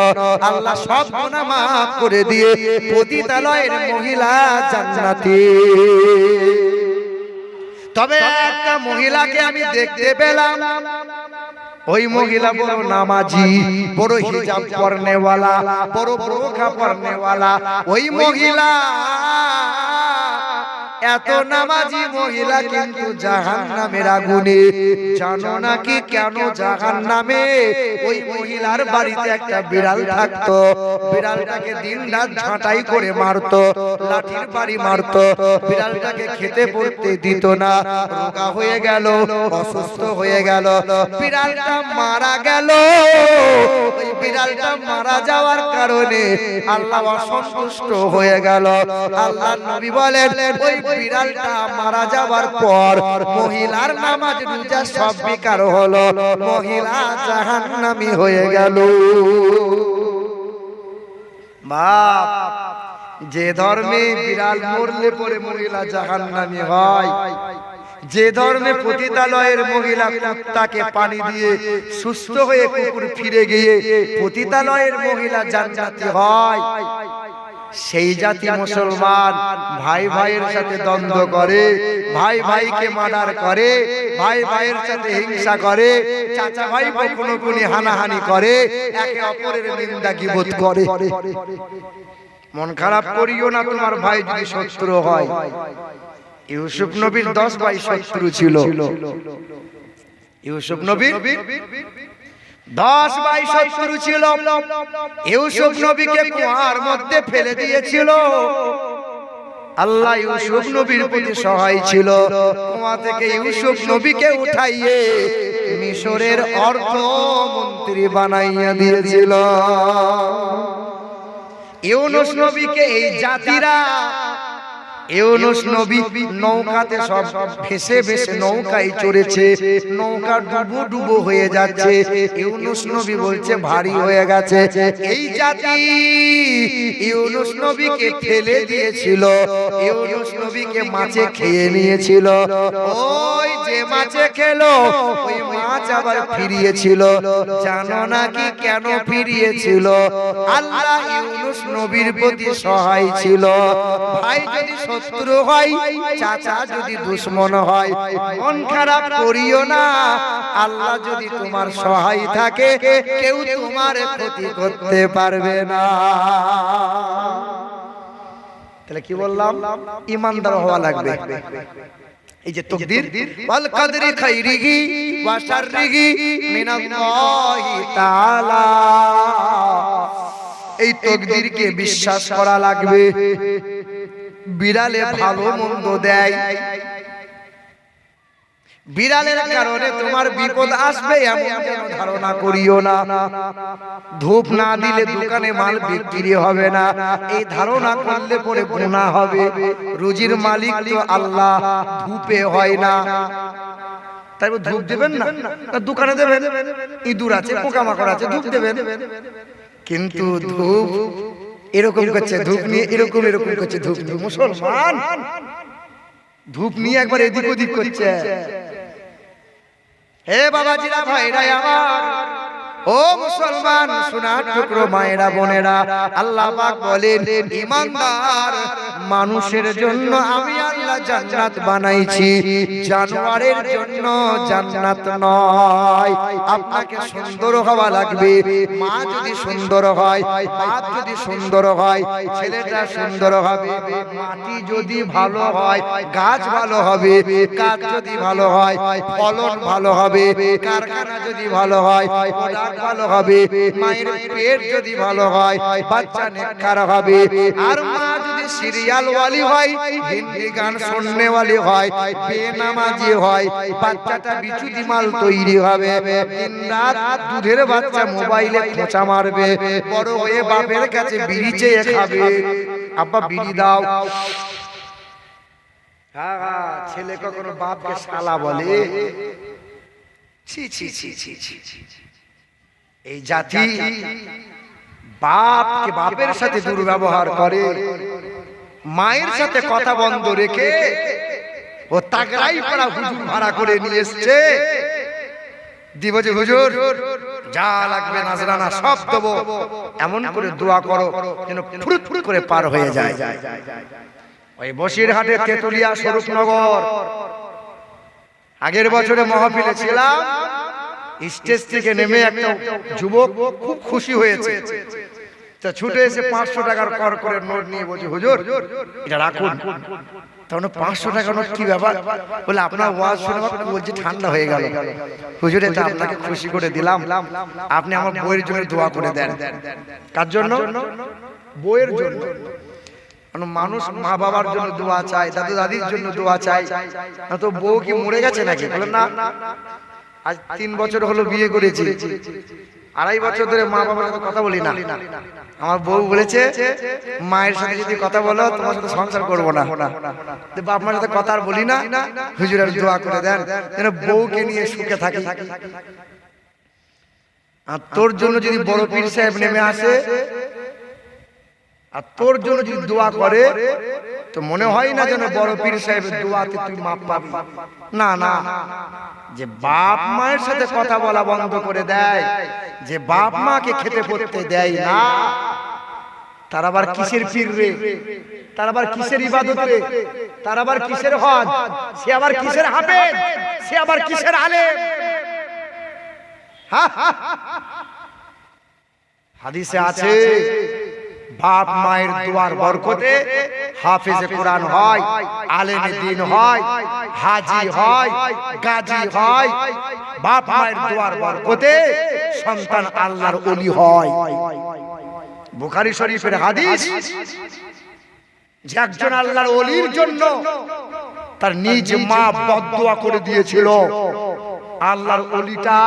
A: আল্লাহ সব গুনাহ মাফ করে দিয়ে পতিতালয়ের মহিলা জান্নাতি। তবে একটা মহিলাকে আমি দেখতে পেলাম, ওই মহিলা বড় নামাজি, বড় হিজাব পরনেওয়ালা, বড় বোরখা পরনেওয়ালা। ওই মহিলা এত নামাজি মহিলা কিন্তু জাহান্নামের আগুনে। জানো নাকি কেন জাহান্নামে? ওই মহিলার বাড়িতে একটা বিড়াল থাকতো, বিড়ালটাকে দিনরাত ঝাঁটাই করে মারতো, লাঠির বাড়ি মারতো, বিড়ালটাকে খেতে পড়তে দিত না। রোগা হয়ে গেল, অসুস্থ হয়ে গেল, বিড়ালটা মারা গেল। ওই বিড়ালটা মারা যাওয়ার কারণে আল্লাহ অসন্তুষ্ট হয়ে গেল। আল্লাহ নবী বলেন, ওই বিড়ালটা মারা যাবার পর মহিলার নামাজ রোজা সব বেকার হলো, মহিলা জাহান্নামী হয়ে গেল। বাপ, যে ধর্মে বিড়াল মরলে পরে মহিলা জাহান্নামী হয়, যে ধর্মে পতিতালয়ের মহিলা কুত্তাকে পানি দিয়ে সুস্থ হয়ে কুকুর ফিরে গিয়ে পতিতালয়ের মহিলা জান্নাতি হয়, সেই জাতি মুসলমান ভাই ভাইয়ের সাথে দ্বন্দ্ব করে, ভাই ভাইকে মার্ডার করে, ভাই ভাইয়ের সাথে হিংসা করে, চাচা ভাই কখনো কোনি হানাহানি করে, একে অপরের নিন্দা গীবত করে। মন খারাপ করিও না তোমার ভাই যদি শত্রু হয়। ইউসুফ নবীর 10 ভাই শত্রু ছিল। ইউসুফ নবীর 10 ভাই শত্রু ছিল। ইউসুফ নবীকে কুয়ার মধ্যে ফেলে দিয়েছিল। আল্লাহ ইউসুফ নবীর প্রতি সহায় ছিল। কুয়া থেকে ইউসুফ নবীকে উঠাইয়ে মিশরের অর্থমন্ত্রী বানাইয়া দিয়েছিল। ইউনুস নবীকে এই জাতিরা, ইউনুস নবী নৌকাতে সব ভেসে ভেসে নৌকায় চড়েছে, নৌকা ডুবো ডুবো হয়ে যাচ্ছে। ইউনুস নবী বলছে ভারী হয়ে গেছে। এই জাতি ইউনুস নবীকে ফেলে দিয়েছিল, ইউনুস নবীকে মাছে খেয়ে নিয়েছিল। ওই যে মাছে খেলো, ওই মাছ আবার ফিরিয়েছিল। জানো নাকি কেন ফিরিয়েছিল? আল্লাহ ইউনুস নবীর প্রতি সহায় ছিল। ভাই যদি শত্রু হয়, চাচা যদি দুশমন হয়, মন খারাপ করিও না। আল্লাহ যদি তোমার সহায় থাকে, কেউ তোমার ক্ষতি করতে পারবে না। তাহলে কি বললাম? ইমানদার হওয়া লাগবে। এই যে তাকদীর, ওয়াল কদরি খাইরিহি ওয়া শাররিহি মিনাল্লাহি তাআলা, এই তাকদীরকে বিশ্বাস করা লাগবে। বিড়ালে ভালো মন্দ দেয়, বিড়ালের কারণে তোমার বিপদ আসবে এমন যেন ধারণা করিও না। ধূপ না দিলে দোকানে মাল বিক্রি হবে না, এই ধারণা করলে পরে গুনাহ হবে। রুজির মালিক তো আল্লাহ, ধূপে হয় না। তাই ধূপ দেবেন না, দোকানে দেবেন, ইঁদুর আছে, পোকামাকড় আছে, ধূপ দেবেন। কিন্তু ধূপ এরকম করছে, ধূপ নিয়ে এরকম এরকম করছে। ধূপ নিয়ে মুসলমান ধূপ নিয়ে একবার এদিক ওদিক করছে। হে বাবাজিরা, ভাইরা আমার, ও মুসলমান সোনার টুকরো মায়েরা বোনেরা, আল্লাহ পাক বলেন, ঈমানদার মানুষের জন্য আমি আল্লাহ জান্নাত বানাইছি, জানোয়ারের জন্য জান্নাত নয়। আপনাকে সুন্দর হওয়া লাগবে। মা যদি সুন্দর হয়, বাপ যদি সুন্দর হয়, ছেলেটা সুন্দর হবে। মাটি যদি ভালো হয়, গাছ ভালো হবে। গাছ যদি ভালো হয়, ফলন ভালো হবে। কারখানা যদি ভালো হয়, ভালো হবে। মায়ের পেট যদি ভালো হয়, বাচ্চা নেককার হবে। আর মা যদি সিরিয়াল ওয়ালি হয়, হিন্দি গান শুননে ওয়ালি হয়, বেনামাজি হয়, বাচ্চাটা বিচুতি মাল তৈরি হবে। দিনরাত দুধের বাচ্চা মোবাইলে খোঁচা মারবে, বড় হয়ে বাপের কাছে বিড়ি চেয়ে খাবে। আব্বা বিড়ি দাও, হ্যাঁ, ছেলে কখনো বাপকে শালা বলে? ছি ছি ছি ছি ছি। এই জাতি বাপকে বাপের সাথে দুর্ব্যবহার করে, মায়ের সাথে কথা বন্ধ রেখে ও তাগড়াই পাড়া হুজুর ভাড়া করে নিয়ে এসছে। দিব যে হুজুর যা লাগবে নাজরানা সব দেবো, এমন করে দোয়া করো যেন ফুরুত ফুরুত করে পার হয়ে যায়। ওই বসিরহাটে তেতুলিয়া স্বরূপনগর আগের বছরে মাহফিলে ছিলাম, স্টেজ থেকে নেমে একটা যুবক খুব খুশি হয়েছে, তা ছুটে এসে 500 টাকার কর করে নোট নিয়ে বলছে হুজুর এটা রাখুন। তখন 500 টাকার নোট কি ব্যাপার? বলে আপনার ওয়াজ শুনে বলছে ঠান্ডা হয়ে গেল হুজুর, এটা আপনাকে খুশি করে দিলাম, আপনি আমার বইয়ের জন্য দোয়া করে দেন। কার জন্য? বইয়ের জন্য। মানুষ মা বাবার জন্য দোয়া চায়, দাদু দাদির জন্য দোয়া চায়, না তো বউ কি মরে গেছে নাকি? বলে না, আজ 3 বছর হলো বিয়ে করেছি, 2.5 বছর ধরে মা বাবার সাথে কথা বলি না। আমার বউ বলেছে মায়ের সাথে যদি কথা বলো তোমার সাথে সংসার করবো না। বাপ মার সাথে কথা আর বলি না, হুজুরের দোয়া করে দেন যেন বউকে নিয়ে সুখে থাকি। আর তোর জন্য যদি বড় পীর সাহেব নেমে আসে আর তোর জন্য যদি দোয়া করে তো মনে হয় না যেন বড় পীর সাহেবের দোয়াতে তুই মাপ পাবি। না না, যে বাপ মায়ের সাথে কথা বলা বন্ধ করে দেয়, যে বাপ মাকে খেতে পড়তে দেয় না, তার আবার কিসের পীর রে? তার আবার কিসের ইবাদত রে? তার আবার কিসের হজ? সে আবার কিসের হাফেজ? সে আবার কিসের আলেম? হাদিসে আছে বাপ মায়ের দোয়ার বরকতে হাফেজে কোরআন হয়, আলেমে দ্বীন হয়, হাজী হয়, গাজী হয়। বাপ মায়ের দোয়ার বরকতে সন্তান আল্লাহর ওলি হয়। বুখারী শরীফের হাদিস, যে একজন আল্লাহর ওলির জন্য তার নিজ মা বদদোয়া করে দিয়েছিল, আল্লাহর ওলিটা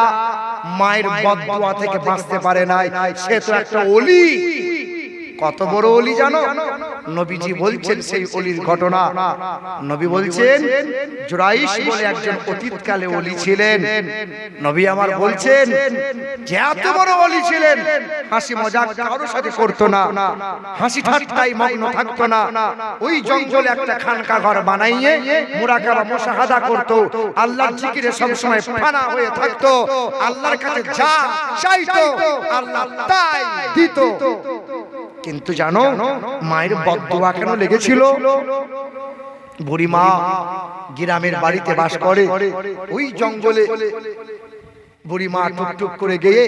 A: মায়ের বদদোয়া থেকে বাঁচতে পারে নাই, সে তো একটা ওলি। কত বড় ওলি জানো? নবীজি বলছেন সেই ওলির ঘটনা। নবী বলছেন জুরাইশ বলে একজন অতীতকালে ওলি ছিলেন। নবী আমার বলছেন যে এত বড় ওলি ছিলেন, হাসি মজাক কারোর সাথে করতো না, হাসি ঠাট্টায় মগ্ন থাকতো না। ওই জঙ্গলে একটা খানকা ঘর বানাইয়ে মুরাকাবা মুশাহাদা করতো, আল্লাহর জিকিরে সব সময় ফানা হয়ে থাকতো, আল্লাহর কাছে যা চাইতো আল্লাহ তাই দিত। কিন্তু জানো মায়ের বদদোয়া কেন লেগেছিল? বুড়িমা গ্রামের বাড়িতে বাস করে, ওই জঙ্গলে বুড়িমা টুকটুক করে গিয়ে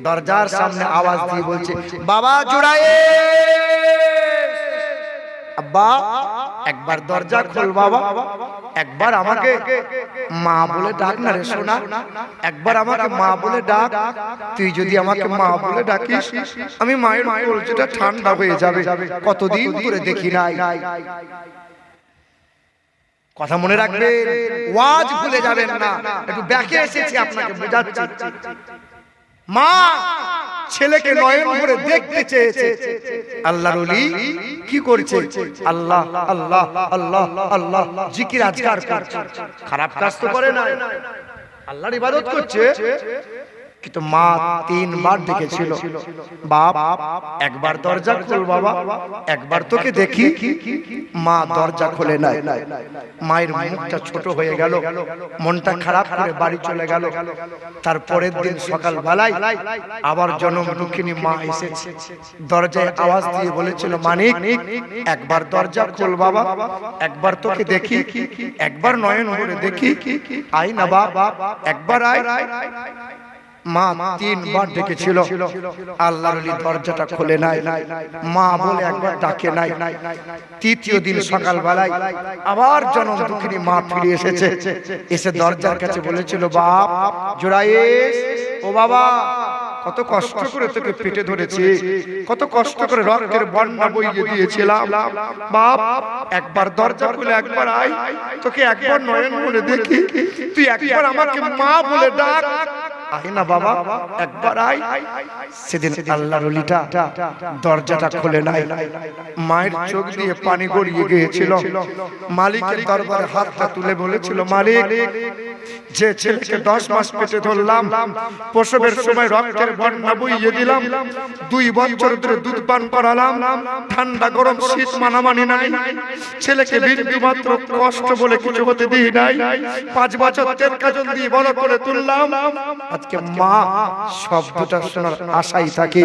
A: দরজার সামনে আওয়াজ দিয়ে বলছে, বাবা জুরাইশ, আব্বা একবার দরজা খোল বাবা, একবার আমাকে মা বলে ডাক না রে সোনা, একবার আমাকে মা বলে ডাক। তুই যদি আমাকে মা বলে ডাকিস আমি মায়ের কলজটা ঠান্ডা হয়ে যাবে, কতদিন ধরে দেখি নাই। কথা মনে রাখবেন, ওয়াজ ভুলে যাবেন না। একটু ব্যাকে এসেছি আপনাকে বোঝাচ্ছি। মা ছেলেকে নয়ন ভরে দেখতে চেয়েছে, আল্লাহর ওলি কি করছে? আল্লাহ আল্লাহ আল্লাহ আল্লাহ জিকির আজকার করছে, খারাপ কাজ তো করে না, আল্লাহর ইবাদত করছে। কিন্তু মা 3 বার ডেকেছিল, বাপ একবার দরজা খোল বাবা, একবার তোকে দেখি। মা দরজা খোলে নাই। মায়ের মুখটা ছোট হয়ে গেল, মনটা খারাপ করে বাড়ি চলে গেল। তারপরের দিন সকাল বেলায় আবার জনম দুঃখিনী মা এসেছে, দরজায় আওয়াজ দিয়ে বলেছিল, মানিক একবার দরজা খোল বাবা, একবার তোকে দেখি, একবার নয়ন ভরে দেখি, আয় না বাপ, একবার আয়। মা 3 বার ডেকেছিল, আল্লাহর ওলি দরজাটা খুলে নাই, মা বলে একবার ডাকে নাই। তৃতীয় দিন সকাল বেলায় আবার জনম দুঃখিনী মা ফিরে এসেছে, এসে দরজার কাছে বলেছিল, বাপ জুরাইশ, ও বাবা কত কষ্ট করে তোকে পেটে ধরেছি, কত কষ্ট করে রক্তের বন্যা বইয়ে দিয়েছিলাম, বাপ একবার দরজা খুলে একবার আয়, তোকে একবার নয়ন বলে দেখি, তুই একবার আমাকে মা বলে ডাক। আয় না বাবা, একবার আয়। সেদিন আল্লাহর ওলিটা দরজাটা খুলে নাই, মায়ের চোখ দিয়ে পানি গড়িয়ে গিয়েছিল। মালিকের দরবারে হাতটা তুলে বলেছিল, মালিক, যে ছেলেকে 10 মাস পেটে ধরলাম, প্রসবের সময় রক্তের বন্যা বইয়ে দিলাম, 2 বছর ধরে দুধ পান করালাম, ঠান্ডা গরম শীত মানামানি নাই, ছেলেকে বিন্দু মাত্র কষ্ট বলে কিছু হতে দিই নাই, 5 বছর তেল কাজল দিয়ে বড় করে তুললাম। আজকে মা শব্দটা শোনার আশাই থাকে,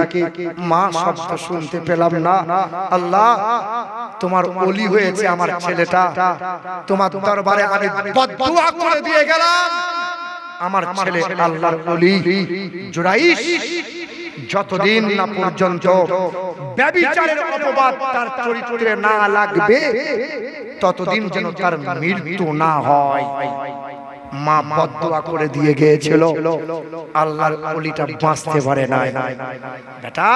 A: মা শব্দ শুনতে পেলাম না। আল্লাহ, তোমার ওলি হয়েছে আমার ছেলেটা, তোমার দরবারে আমি বদদুয়া করে দিয়ে গেলাম, আমার ছেলে আল্লাহর ওলি জুরাইশ যতদিন না পর্যন্ত ব্যভিচারের অপবাদ তার চরিত্রে না লাগবে, ততদিন যেন তার মৃত্যু না হয়। মা বদদুয়া করে দিয়ে গিয়েছিল, আল্লাহর ওলিটা বাঁচতে পারে না। বেটা,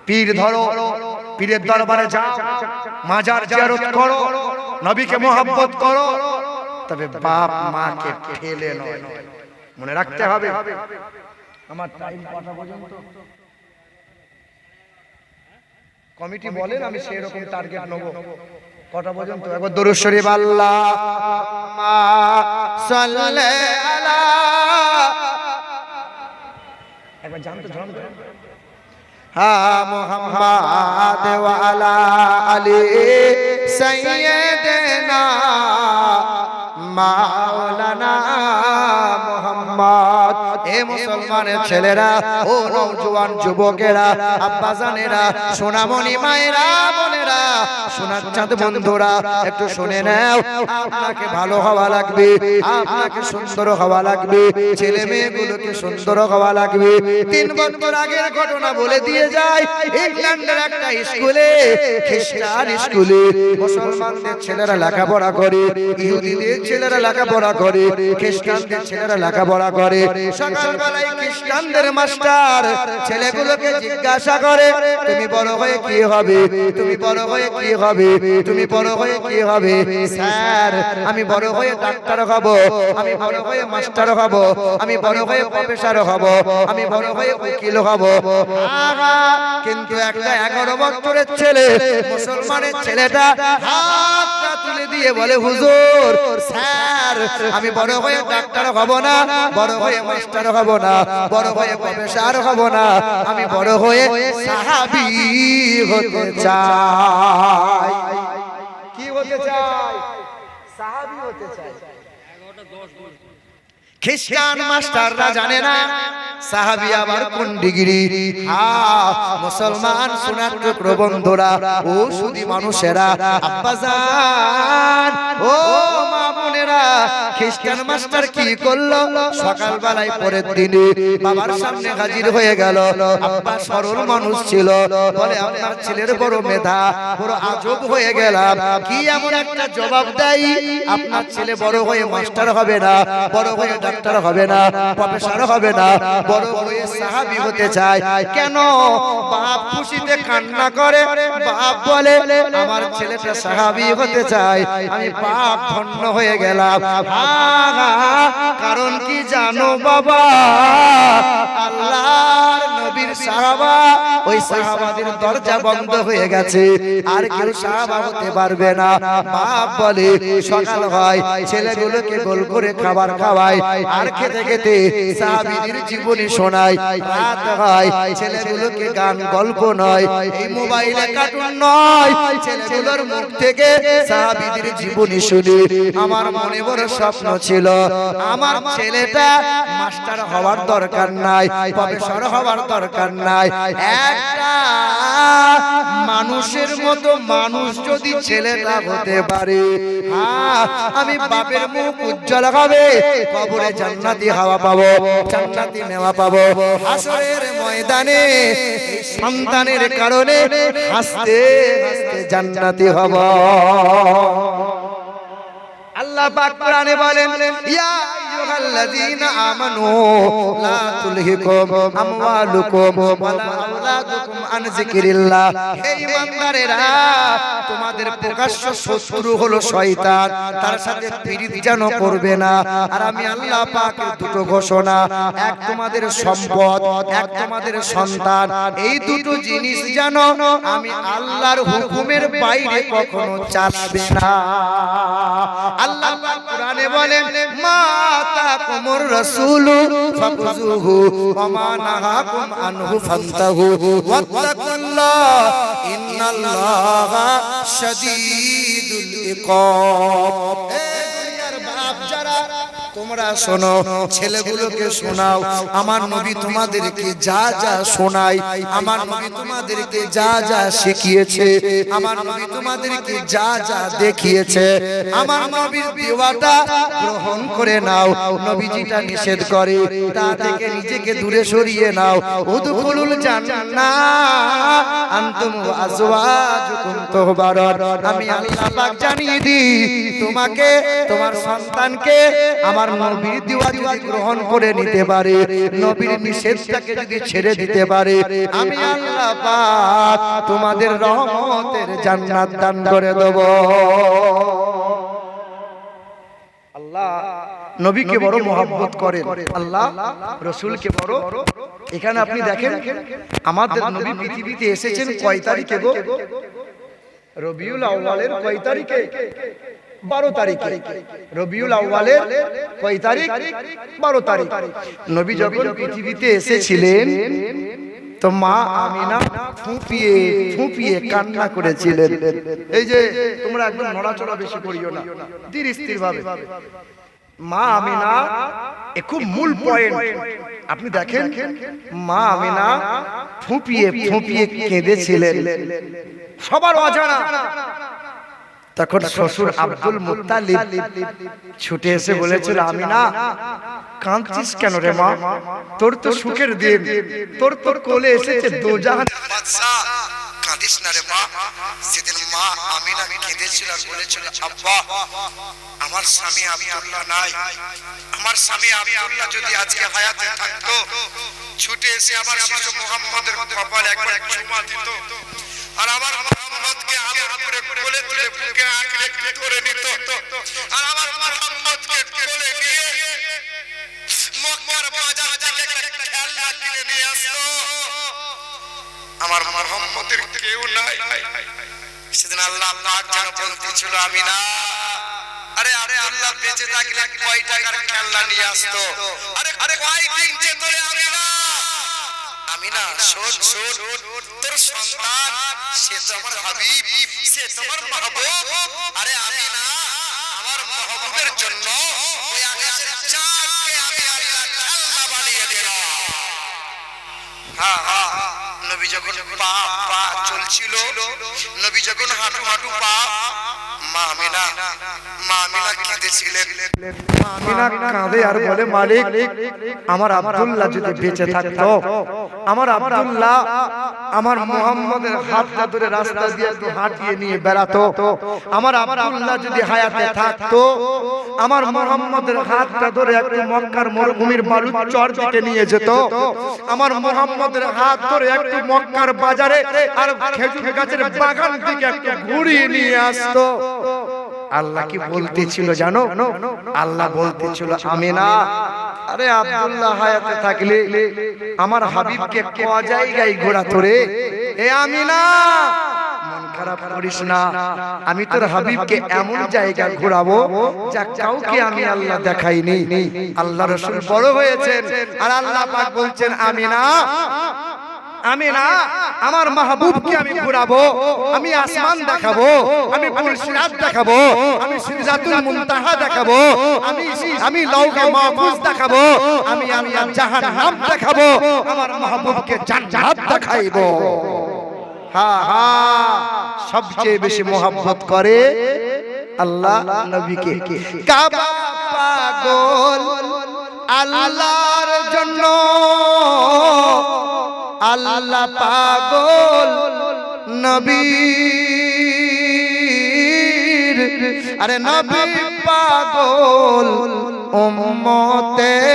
A: পীর ধরো, পীরের দরবারে যাও, মাজার জিয়ারত করো, নবীকে মোহাব্বত করো, তবে বাপ মাকে ফেলে নয়। মনে রাখতে হবে। আমার টাইম কটা পর্যন্ত কমিটি বলেন, আমি সেই রকম টার্গেট নেব। কটা পর্যন্ত? একবার দরুদ শরীফ আল্লাহুম্মা সাল্লি আলা, একবার জানতো জানতো মুহাম্মাদ ওয়া আলা আলি সাইয়্যিদিনা মাওলানা মুহাম্মদ। এ মুসলমানের ছেলেরা, ও নওজোয়ান যুবকেরা, আব্বাজানেরা, সোনামণি মায়েরা, বোনেরা, সোনার চাঁদ বন্ধুরা, একটু শুনে নাও। আপনাকে ভালো হওয়া লাগবে, আপনাকে সুন্দর হওয়া লাগবে, ছেলে মেয়েগুলোকে সুন্দর হওয়া লাগবে। 3 বছর আগের ঘটনা বলে দিয়ে যায়। ইংল্যান্ডের একটা স্কুলে, খ্রিস্টান স্কুলে, মুসলমানদের ছেলেরা লেখাপড়া করে, ইহুদিদের ছেলেরা লেখাপড়া করে, খ্রিস্টানদের ছেলেরা লেখাপড়া করে। সকালবেলায় খ্রিস্টানদের মাস্টার ছেলেগুলোকে জিজ্ঞাসা করে, তুমি বড় হয়ে কি হবে? তুমি বড় হয়ে কি হবে? তুমি বড় হয়ে কি হবে? স্যার, আমি বড় হয়ে ডাক্তার হব, আমি বড় হয়ে মাস্টার হব, আমি বড় হয়ে প্রফেসর হব, আমি বড় হয়ে উকিল হব। কিন্তু একটা 11 বছরের ছেলে, মুসলমানের ছেলেটা হাতটা তুলে দিয়ে বলে, হুজুর, স্যার, আমি বড় হয়ে ডাক্তার হব না, বড় হয়ে মাস্টার হব না, বড় হয়ে প্রফেসর হব না, আমি বড় হয়ে সাহাবী হতে চাই। কি হতে চাই? সাহাবী হতে চাই। খ্রিস্টান মাস্টাররা জানে না সাহাবী আবার কোন ডিগ্রি। মুসলমান সোনার টুকরো বন্ধুরা, ও সুধী মানুষেরা, আব্বাজান, ও মা বোনেরা, খ্রিস্টান মাস্টার কি করলো? সকালবেলায় পরের দিনে বাবার সামনে হাজির হয়ে গেল। আব্বা সরল মানুষ ছিল, বলে, আপনার ছেলের বড় মেধা, বড় আজব হয়ে গেলাম। কি এমন একটা জবাব দেয়? আপনার ছেলে বড় হয়ে মাস্টার হবে না, বড় হয়ে ডাক্তার হবে না, প্রফেসর হবে না, বড় হয়ে সাহাবী হতে চায়। কেন? বাপ খুশিতে কান্না করে, বাপ বলে, আমার ছেলেটা সাহাবী হতে চায়, আমি বাপ ধন্য হয়ে গেলাম। কারণ কি জানো বাবা? আল্লাহর নবীর সাহাবা, ওই সাহাবাদের দরজা বন্ধ হয়ে গেছে, আর কেউ সাহাবা হতে পারবে না। বাপ বলে, সকাল হয়, ছেলেগুলোকে গোল করে খাবার খাওয়ায়, আর খেতে খেতে সাহাবীদের জীবনী শোনায়। রাত হয়, ছেলেগুলোকে গান গল্প নয়, এই মোবাইলে কার্টুন নয়, ছেলেগুলোর মুখ থেকে সাহাবীদের জীবনী শুনি। আমার মনে বড় স্বপ্ন ছিল, আমার ছেলেটা মাস্টার হওয়ার দরকার নাই, প্রফেসর হওয়ার দরকার নাই, একটা মানুষের মতো মানুষ যদি ছেলেটা হতে পারে, আমি বাপের মুখ উজ্জ্বল হবে, কবরে জান্নাতি হাওয়া পাবো, জান্নাতি নেওয়া পাবো, হাসরের ময়দানে সন্তানের কারণে হাসতে হাসতে জান্নাতি হব। আল্লাহ পাক কোরআনে বলেন, ইয়া আইয়ুহাল্লাযীনা আমানু লা তুলহিকুম আমওয়ালুকুম ওয়ালা আওলাদুকুম আন যিকরিল্লাহ। হে ঈমানদারেরা, তোমাদের প্রকাশ্য শত্রু হলো শয়তান, তার সাথে পীড়িত যেন করবে না। আর আমি আল্লাহ পাকের দুটো ঘোষণা, এক তোমাদের সম্পদ, এক তোমাদের সন্তান, এই দুটো জিনিস যেন আমি আল্লাহর হুকুমের বাইরে কখনো চালাবে না। আল্লাহ পাক কোরআনে বলেন, মা তাকুমুর রাসূলু ফাকুযুহু ওয়া মা নাহাকুম আনহু ফান্তাহু ওয়াত্তাকুল্লাহ ইন্নাল্লাহা শাদীদুল ইকাব। তোমরা শোনো, ছেলেগুলোকে শোনাও, আমার নবী তোমাদেরকে যা যা শোনায়, আমার নবী তোমাদেরকে যা যা শিখিয়েছে, আমার নবী তোমাদেরকে যা যা দেখিয়েছে, আমার নবীর দেওয়াটা গ্রহণ করে নাও। নবী যেটা নিষেধ করে তা থেকে নিজেকে দূরে সরিয়ে নাও। উদখুলুল জান্নাহ আনতুম ওয়া আজওয়াজুকুম তুহবারুন। আমি আল্লাহ পাক জানিয়ে দিই, তোমাকে, তোমার সন্তানকে আমার নবীর দেওয়া যদি গ্রহণ করে নিতে পারে, নবীর নিষেধটাকে যদি ছেড়ে দিতে পারে, আমি আল্লাহ পাক তোমাদের রহমতের জান্নাত দান করে দেব। আল্লাহ নবীকে বড় মহব্বত করেন, আল্লাহ রাসূলকে বড়। এখানে আপনি দেখেন, আমাদের নবী পৃথিবীতে এসেছেন কয় তারিখে গো? রবিউল আউয়ালের কয় তারিখে? 12 তারিখে। রবিউল আউয়ালের কয় তারিখ? 12 তারিখ। নবী যখন পৃথিবীতে এসেছিলেন তো মা আমিনা ফুঁপিয়ে ফুঁপিয়ে কান্না করেছিলেন। এই যে তোমরা একদম নড়াচড়া বেশি করিও না, ধীর স্থির ভাবে। মা আমিনা এ খুব মূল পয়েন্ট। আপনি দেখেন, মা আমিনা ফুঁপিয়ে ফুঁপিয়ে কেঁদেছিলেন, সবার অজানা। তখন শ্বশুর আব্দুল মুত্তালিব ছুটে এসে বলেছিল, আমিনা কাঁদছিস কেন রে মা? তোর তো সুখের দিন, তোর কোলে এসেছে দোজাহানের বাদশা, কাঁদিস না রে মা। সেদিন মা আমিনা কেঁদেছিল আর বলেছিল, আব্বা আমার স্বামী আব্দুল্লাহ নাই, আমার স্বামী আব্দুল্লাহ যদি আজকে হায়াতে থাকতো, ছুটে এসে আমার শিশু মুহাম্মদের কপালে একবার চুমা দিত, আর আমার মুহাম্মদকে আদর করে কোলে তুলে বুকে আঁকড়ে ধরে নিত, আর আমার মুহাম্মদকে কোলে নিয়ে মক্কার বাজার থেকে খেলনা কিনে নিয়ে আসতো। আমার মুহাম্মদের কেউ নাই। সেদিন আল্লাহ পাক যেন বলতেছিল, আমিনা আরে আল্লাহ বেঁচে থাকলে কয় টাকার খেলনা নিয়ে আসতো, আরে কয় দিন যে ধরে আমিনা আমিনা শোন শোন, তোর সন্তান সে তো আমার হাবিব, সে তোমার মাহবুব। আরে আমিনা আমার মাহবুবের জন্য ওই আকাশের চাঁদকে আমি আল্লাহ খেলনা বানিয়ে দিলাম। হ্যাঁ হ্যাঁ, নবী যখন পা পা চলছিল, নবী যখন হাঁটু হাঁটু পা, মা আমিনা কেঁদেছিলেন। মা আমিনা কাঁদে আর বলে, মালিক আমার আব্দুল্লাহ যদি বেঁচে থাকতো, আমার আব্দুল্লাহ আমার মুহাম্মদের হাতটা ধরে রাস্তা দিয়ে একটু হাঁটিয়ে নিয়ে বেড়াতো, আমার আব্দুল্লাহ যদি হায়াতে থাকতো, আমার মুহাম্মদের হাতটা ধরে একটু মক্কার মরুভূমির বালুর চর দিকে নিয়ে যেত, আমার মুহাম্মদের হাত ধরে একটু মক্কার বাজারে আর খেজুর গাছের বাগান দিকে একটু ঘুরিয়ে নিয়ে আসতো। আল্লাহ কি বলতেছিল জানো? আল্লাহ বলতেছিল, আমিনা আরে আব্দুল্লাহ হায়াতে থাকলে আমার হাবিবকে কোয়া জায়গায় ঘোরাতো রে। এ আমিনা মন খারাপ করিস না, আমি তোর হাবিবকে এমন জায়গায় ঘোরাবো যা কাউকে আমি আল্লাহ দেখাইনি। আল্লাহ রাসূল বড় হয়েছেন আর আল্লাহ পাক বলছেন, আমিনা আমিনা আমার মাহবুবকে আমি ঘোরাবো, আমি আসমান দেখাবো, আমি ফুলসিরাত দেখাবো, আমি সিদরাতুল মুনতাহা দেখাবো, আমি লাউহে মাহফুজ দেখাবো, আমি আল্লাহ জাহান্নাম দেখাবো, আমার মাহবুবকে জান্নাত দেখাইবো। হ্যাঁ হ্যাঁ, সবচেয়ে বেশি মোহাব্বত করে আল্লাহ নবীকে। কাবা পাগল আল্লাহর জন্য, আল্লাহ পাগল নবীর, আরে নবী পাগল উম্মতের।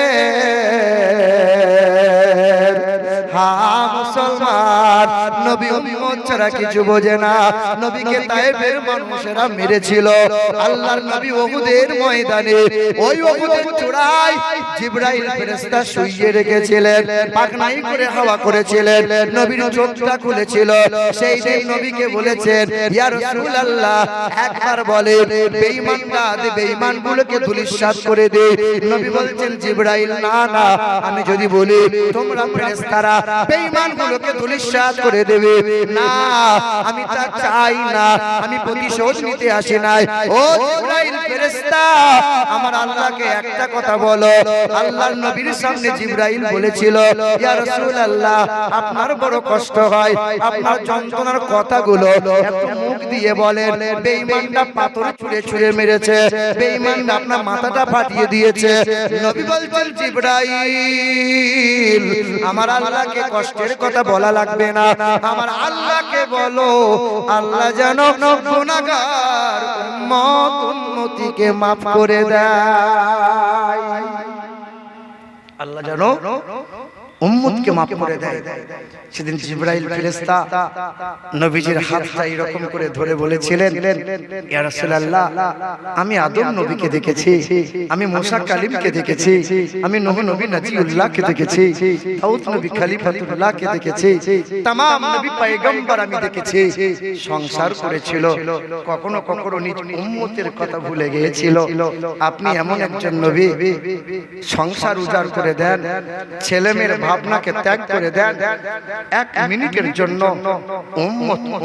A: হা মুসলমান ছাড়া কিছু বোঝে না। নবীকে তায়েফের মানুষেরা মেরেছিল। আল্লাহর নবী উহুদের ময়দানে, ওই উহুদের চূড়ায় জিবরাইল ফেরেশতা শুইয়ে রেখেছিলেন, পাখনাই করে হাওয়া করেছিলেন, নবীর চোখটা খুলেছিল। সেই দিন নবীকে বলেছেন, ইয়া রাসূলুল্লাহ একবার বলে বেঈমানরা বেঈমানগুলোকে ধূলিসাৎ করে দে। নবী বলছেন, জিবরাইল না না, আমি যদি বলি তোমরা ফেরেশতারা বেঈমানগুলোকে ধূলিসাৎ করে দেবে, না আমি তা চাই না, আমি প্রতিশোধ নিতে আসি নাই। ও জিবরাইল ফেরেশতা, আমার আল্লাহকে একটা কথা বলো। আল্লাহর নবীর সামনে জিবরাইল বলেছিল, ইয়া রাসূলুল্লাহ আপনার বড় কষ্ট হয়, আপনার যন্ত্রণার কথাগুলো এত মুখ দিয়ে বলেন। বেঈমানরা পাথর ছুঁড়ে ছুঁড়ে মেরেছে, বেঈমানরা আপনার মাথাটা ফাটিয়ে দিয়েছে। নবী বলছেন, জিবরাইল আমার আল্লাহকে কষ্টের কথা বলা লাগবে না, আমার আল্লাহকে বলো আল্লাহ যেন গুনাহগার উম্মতকে maaf করে দেয়, আল্লাহ যেন উম্মতকে maaf করে দেয়। সেদিন জিবরাইল ফেরেশতা নবীজির হাতটা এরকম করে ধরে বলেছিলেন, ইয়া রাসূলুল্লাহ আমি আদম নবীকে দেখেছি, আমি মুসা কালিমকে দেখেছি, আমি নূহ নবী নাজিউল্লাহকে দেখেছি, দাউদ নবী খলিফাতুল্লাহকে দেখেছি, तमाम নবী পয়গম্বর আমি দেখেছি। সংসার করেছিল, কখনো কখনো নিজ উম্মতের কথা ভুলে গিয়েছিল। আপনি এমন একজন নবী, সংসার উজাড় করে দেন, ছেলেমেয়ের ভাবনাকে ত্যাগ করে দেন, এক মিনিটের জন্য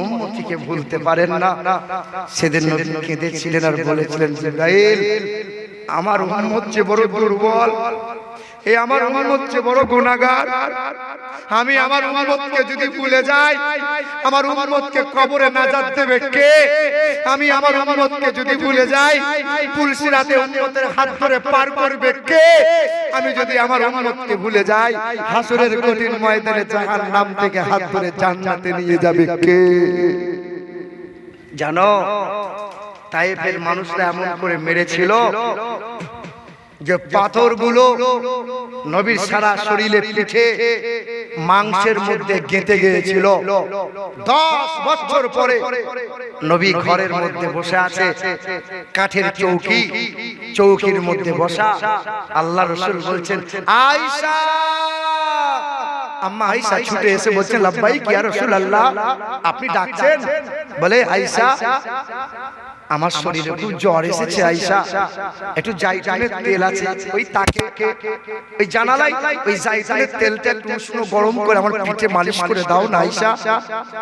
A: উম্মতকে ভুলতে পারেন না। সেদিন নবী কেঁদেছিলেন আর বলেছিলেন, জিবরাইল আমার উম্মত যে বড় দুর্বল, এই আমার উম্মত যে বড় গুনাহগার, আমি আমার উম্মতকে যদি ভুলে যাই, আমার উম্মতকে কবরে নাজাত দেবে কে? আমি আমার উম্মতকে যদি ভুলে যাই, পুলসিরাতে উম্মতের হাত ধরে পার করবে কে? আমি যদি আমার উম্মতকে ভুলে যাই, হাসরের কঠিন ময়দানে জাহান্নাম থেকে হাত ধরে জান্নাতে নিয়ে যাবে কে? জানো তায়েফের মানুষরা এমন করে মেরেছিল যে পাথরগুলো নবীর সারা শরীরে পিঠে মাংসের মধ্যে গেঁথে গিয়েছিল। 10 বছর পরে নবী ঘরের মধ্যে বসে আছে, কাঠের চৌকির মধ্যে বসা। আল্লাহ রাসূল বলছেন, আয়েশা, আম্মা আয়েশা ছুটে এসে বলছেন, লাব্বাইক ইয়া রাসূলুল্লাহ আপনি ডাকছেন? বলে, আয়েশা আমার শরীরে খুব জ্বর এসেছে, আয়েশা একটু জাইতুনের তেল আছে ওই তাকে ওই জানালাই ওই জাইতুনের তেলটা একটু উষ্ণ গরম করে আমার পিঠে মালিশ করে দাও না আয়েশা।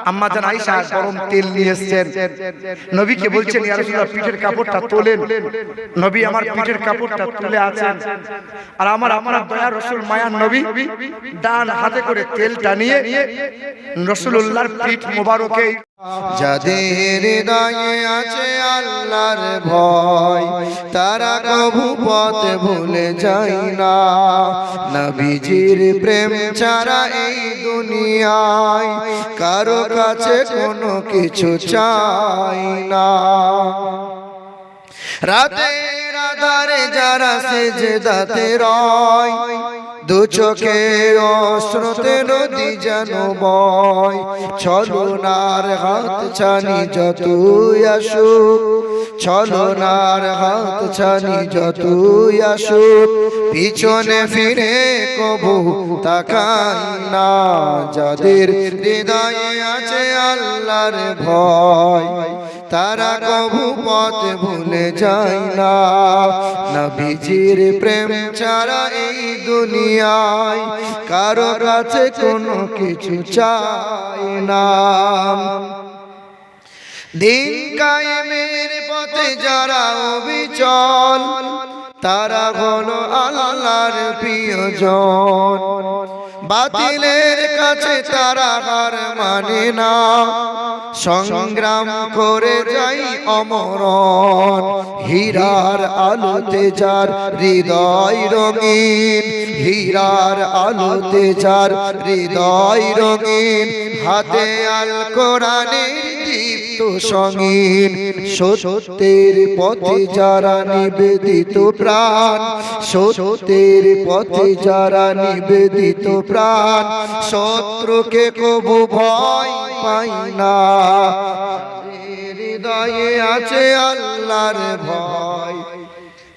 A: আম্মা জান আয়েশা গরম তেল নিয়ে এসেছেন, নবীকে বলছেন, ইয়া রাসূলুল্লাহ পিঠের কাপড়টা তোলেন। নবী আমার পিঠের কাপড়টা তুলে আছেন, আর আমার দয়ার রাসূল মায়ার নবী ডান হাতে করে তেলটা নিয়ে রাসূলুল্লাহর পিঠ মোবারকে। যাদের হৃদয়ে আছে আল্লাহর ভয়, তারা কভু পথ ভুলে যায় না। নবীজির প্রেম ছাড়া এই দুনিয়ায় কারো কাছে কোনো কিছু চাই না। রাতের আধারে যারা সেজদাতে রয়, দু চোখের অশ্রুতে নদী যেন বয়। ছলনার হাত ছানি যতই আসুক, ছলনার হাত ছানি যতই আসুক, পিছনে ফিরে কবু তাকাই না। যাদের হৃদয়ে আছে আল্লাহর ভয়, তারা কবু পথ ভুলে যায় না। নবীজির প্রেম ছাড়া এই দুনিয়ায় কারো কাছে কোনো কিছু চাই না। দিন কায়েমের পথে যারা অবিচল, তারা হলো আল্লাহর প্রিয়জন। বাতিলের কাছে তারা হার মানে না, সংগ্রাম করে যাই অমরণ। হীরার আলোতে যার হৃদয় রঙিন, হীরার আলোতে যার হৃদয় রঙিন, হাতে আল কোরআনের দীপ
B: তো সঙ্গীন সত্যের পথে যারা নিবেদিত প্রাণ সত্যের পথে যারা নিবেদিত প্রাণ শত্রুকে কবু ভয় পাই না হৃদয়ে আছে আল্লাহর ভয়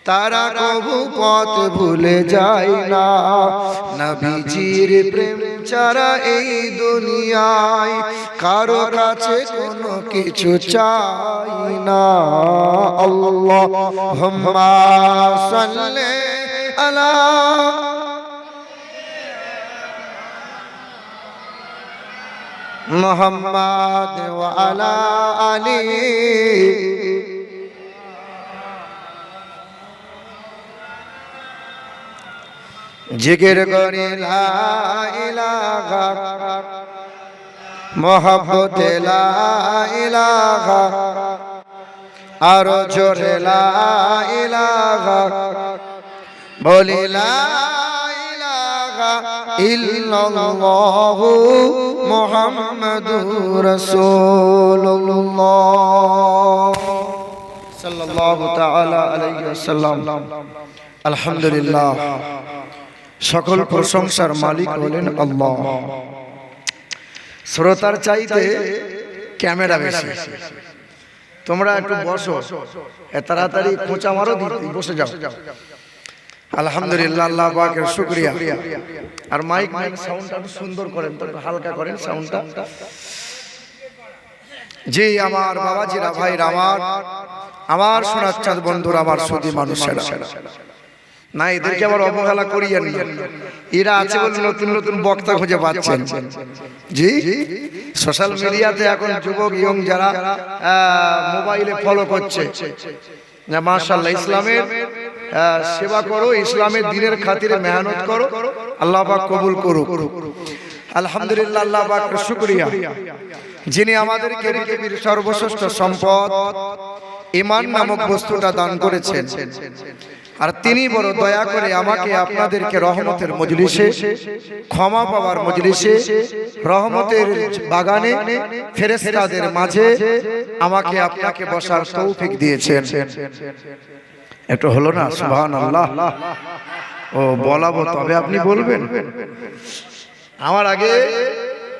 B: তারা কবু পথ ভুলে যায় না নবীজির প্রেম ছাড়া এই দুনিয়ায় কারো কাছে কোনো কিছু চাই না আল্লাহুম্মা সাল্লি আলা মুহাম্মাদ ওয়া আলা আলি জিকির করে লা ইলাহা মোহাব্বতে লা ইলাহা আরো জোরে লা ইলাহা বলি লা ইলাহা ইল্লাল্লাহু মুহাম্মাদুর রাসূলুল্লাহ সাল্লাল্লাহু তাআলা আলাইহি ওয়াসাল্লাম আলহামদুলিল্লাহ সকল প্রশংসার মালিক হলেন আল্লাহ শ্রোতার চাইতে ক্যামেরা বেশি তোমরা একটু বসো তাড়াতাড়ি খোঁচা মারো বসে যাও আলহামদুলিল্লাহ আল্লাহ পাকের শুকরিয়া আর মাইক সাউন্ডটা একটু সুন্দর করেন তো একটু হালকা করেন সাউন্ডটা জি আমার বাবাজিরা ভাইরা আমার সোনার চাঁদ বন্ধুরা আমার সুধী মানুষেরা না এদেরকে আবার অবহেলা করিয়েন না এরা আছে বলে নতুন নতুন বক্তা খুঁজে পাচ্ছেন জি সোশ্যাল মিডিয়াতে এখন যুবক ইয়ং যারা মোবাইলে ফলো করছে না মাশাআল্লাহ ইসলামের সেবা করো ইসলামের দ্বীনের খাতিরে মেহনত করো আল্লাহ পাক কবুল করুক আলহামদুলিল্লাহ আল্লাহ পাকের শুকরিয়া যিনি আমাদেরকে পৃথিবীর সর্বশ্রেষ্ঠ সম্পদ ঈমান নামক বস্তুটা দান করেছেন আর তিনি বড় দয়া করে আমাকে আপনাদেরকে রহমতের মজলিসে ক্ষমা পাওয়ার মজলিসে রহমতের বাগানে ফেরেশতাদের মাঝে আমাকে আপনাকে বসার তৌফিক দিয়েছেন একটু হলো না সুবহানাল্লাহ ও বলাবো তবে আপনি বলবেন আমার আগে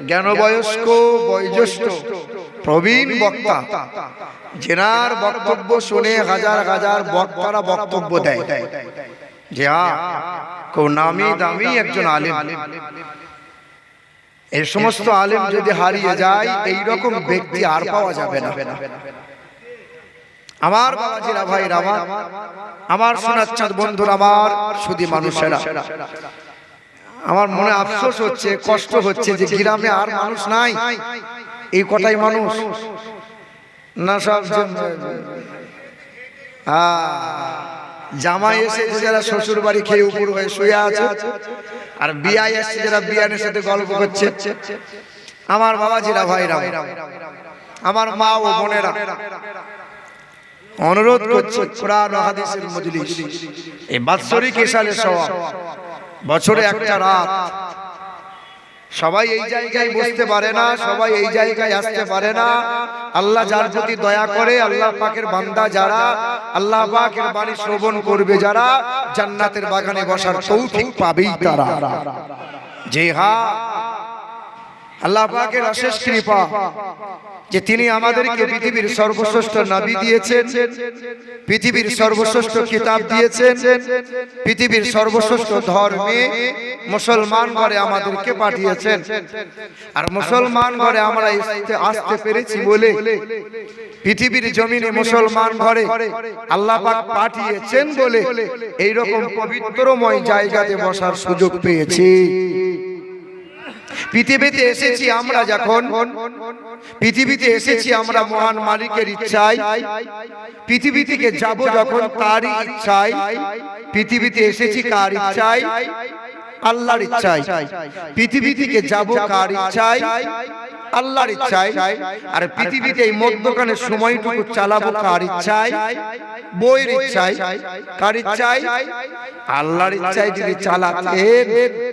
B: জ্ঞানবয়স্ক বয়োজ্যেষ্ঠ প্রবীণ বক্তা যেনার বক্তব্য শুনে হাজার হাজার বক্তারা বক্তব্য দেয় যে খুব নামি দামি একজন আলেম এই সমস্ত আলেম যদি হারিয়ে যায় এই রকম ব্যক্তি আর পাওয়া যাবে না আমার বাবাজিরা ভাইরা আমার সোনার চাঁদ বন্ধুরা আমার সুধী মানুষেরা আমার মনে আফসোস হচ্ছে কষ্ট হচ্ছে যে গ্রামে আর মানুষ নাই এই কটাই মানুষ না সব জামাই এসে যারা শ্বশুর বাড়ি খেয়ে উপর হয়ে শুয়ে আছে আর বিয়া এসে যারা বিয়ানের সাথে গল্প করছে আমার বাবাজিরা ভাইরা আমার মা ও বোনেরা অনুরোধ করছে কোরআন ও হাদিসের মজলিস এই বাৎসরিক ইশারের সওয়াব বছরে একটা রাত সবাই এই জায়গায় বসতে পারে না সবাই এই জায়গায় আসতে পারে না আল্লাহ যার প্রতি দয়া করে আল্লাহ পাকের বান্দা যারা আল্লাহ পাকের বাণী শ্রবণ করবে যারা জান্নাতের বাগানে বসার তৌফিক পাবেই তারা জি হ্যাঁ আল্লাহ পাকের অশেষ কৃপা যে তিনি আমাদেরকে পৃথিবীর সর্বশ্রেষ্ঠ নবী দিয়েছেন পৃথিবীর সর্বশ্রেষ্ঠ কিতাব দিয়েছেন পৃথিবীর সর্বশ্রেষ্ঠ ধর্মে মুসলমান ঘরে আমাদেরকে পাঠিয়েছেন আর মুসলমান ঘরে আমরা আসতে পেরেছি বলে পৃথিবীর জমিনে মুসলমান ঘরে আল্লাহ পাক পাঠিয়েছেন বলে এই রকম পবিত্রময় জায়গাতে বসার সুযোগ পেয়েছি পৃথিবীতে এসেছি আমরা যখন পৃথিবীতে এসেছি আমরা মহান মালিকের ইচ্ছায় পৃথিবী থেকে যাব যখন তারই ইচ্ছায় পৃথিবীতে এসেছি কার ইচ্ছায় আল্লাহর ইচ্ছায় পৃথিবী থেকে যাব কার ইচ্ছায় আল্লাহর ইচ্ছায় আর পৃথিবীতে এই মধ্যখানে সময়টুকু চালাবো কার ইচ্ছায় বইয়ের ইচ্ছায় কার ইচ্ছায় আল্লাহর ইচ্ছায় যদি চালাতেন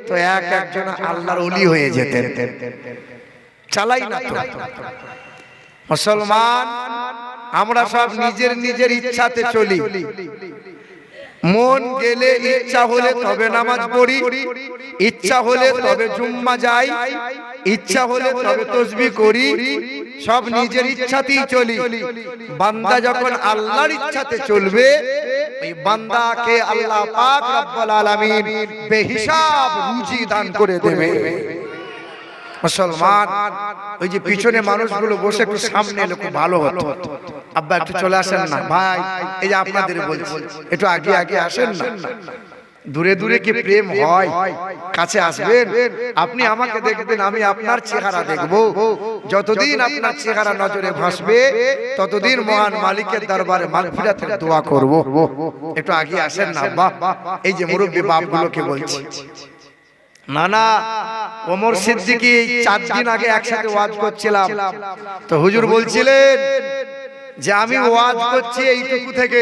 B: তো এক একজন আল্লাহর ওলি হয়ে যেতেন চালাই না তো মুসলমান আমরা সব নিজের নিজের ইচ্ছাতে চলি। মন গেলে ইচ্ছা হলে তবে নামাজ পড়ি, ইচ্ছা হলে তবে জুম্মা যাই, ইচ্ছা হলে তবে তাসবিহ করি, সব নিজের ইচ্ছাতেই চলি। বান্দা যখন আল্লাহর ইচ্ছাতে চলবে, এই বান্দাকে আল্লাহ পাক রব্বুল আলামিন বেহিসাব রুজি দান করে দেবে। মুসলমান ওই যে পিছনে মানুষগুলো বসে একটু সামনে এলে খুব ভালো হতো। আব্বা একটু চলে আসেন না ভাই, এই যে আপনাদের বলছি একটু আগে আগে আসেন না। দূরে দূরে কি প্রেম হয়? কাছে আসবেন, আপনি আমাকে দেখবেন, আমি আপনার চেহারা দেখব। যতদিন আপনার চেহারা নজরে ভাসবে ততদিন মহান মালিকের দরবারে মাগফিরাতের দোয়া করব। একটু আগে আসেন না আব্বা। এই যে মুরব্বী বাপগুলোকে বলছি, না না, ওমর সিদ্দিকী 4 দিন আগে একসাথে ওয়াজ করছিলাম, তো হুজুর বলছিলেন যে আমি ওয়াজ করছি এইটুকু থেকে,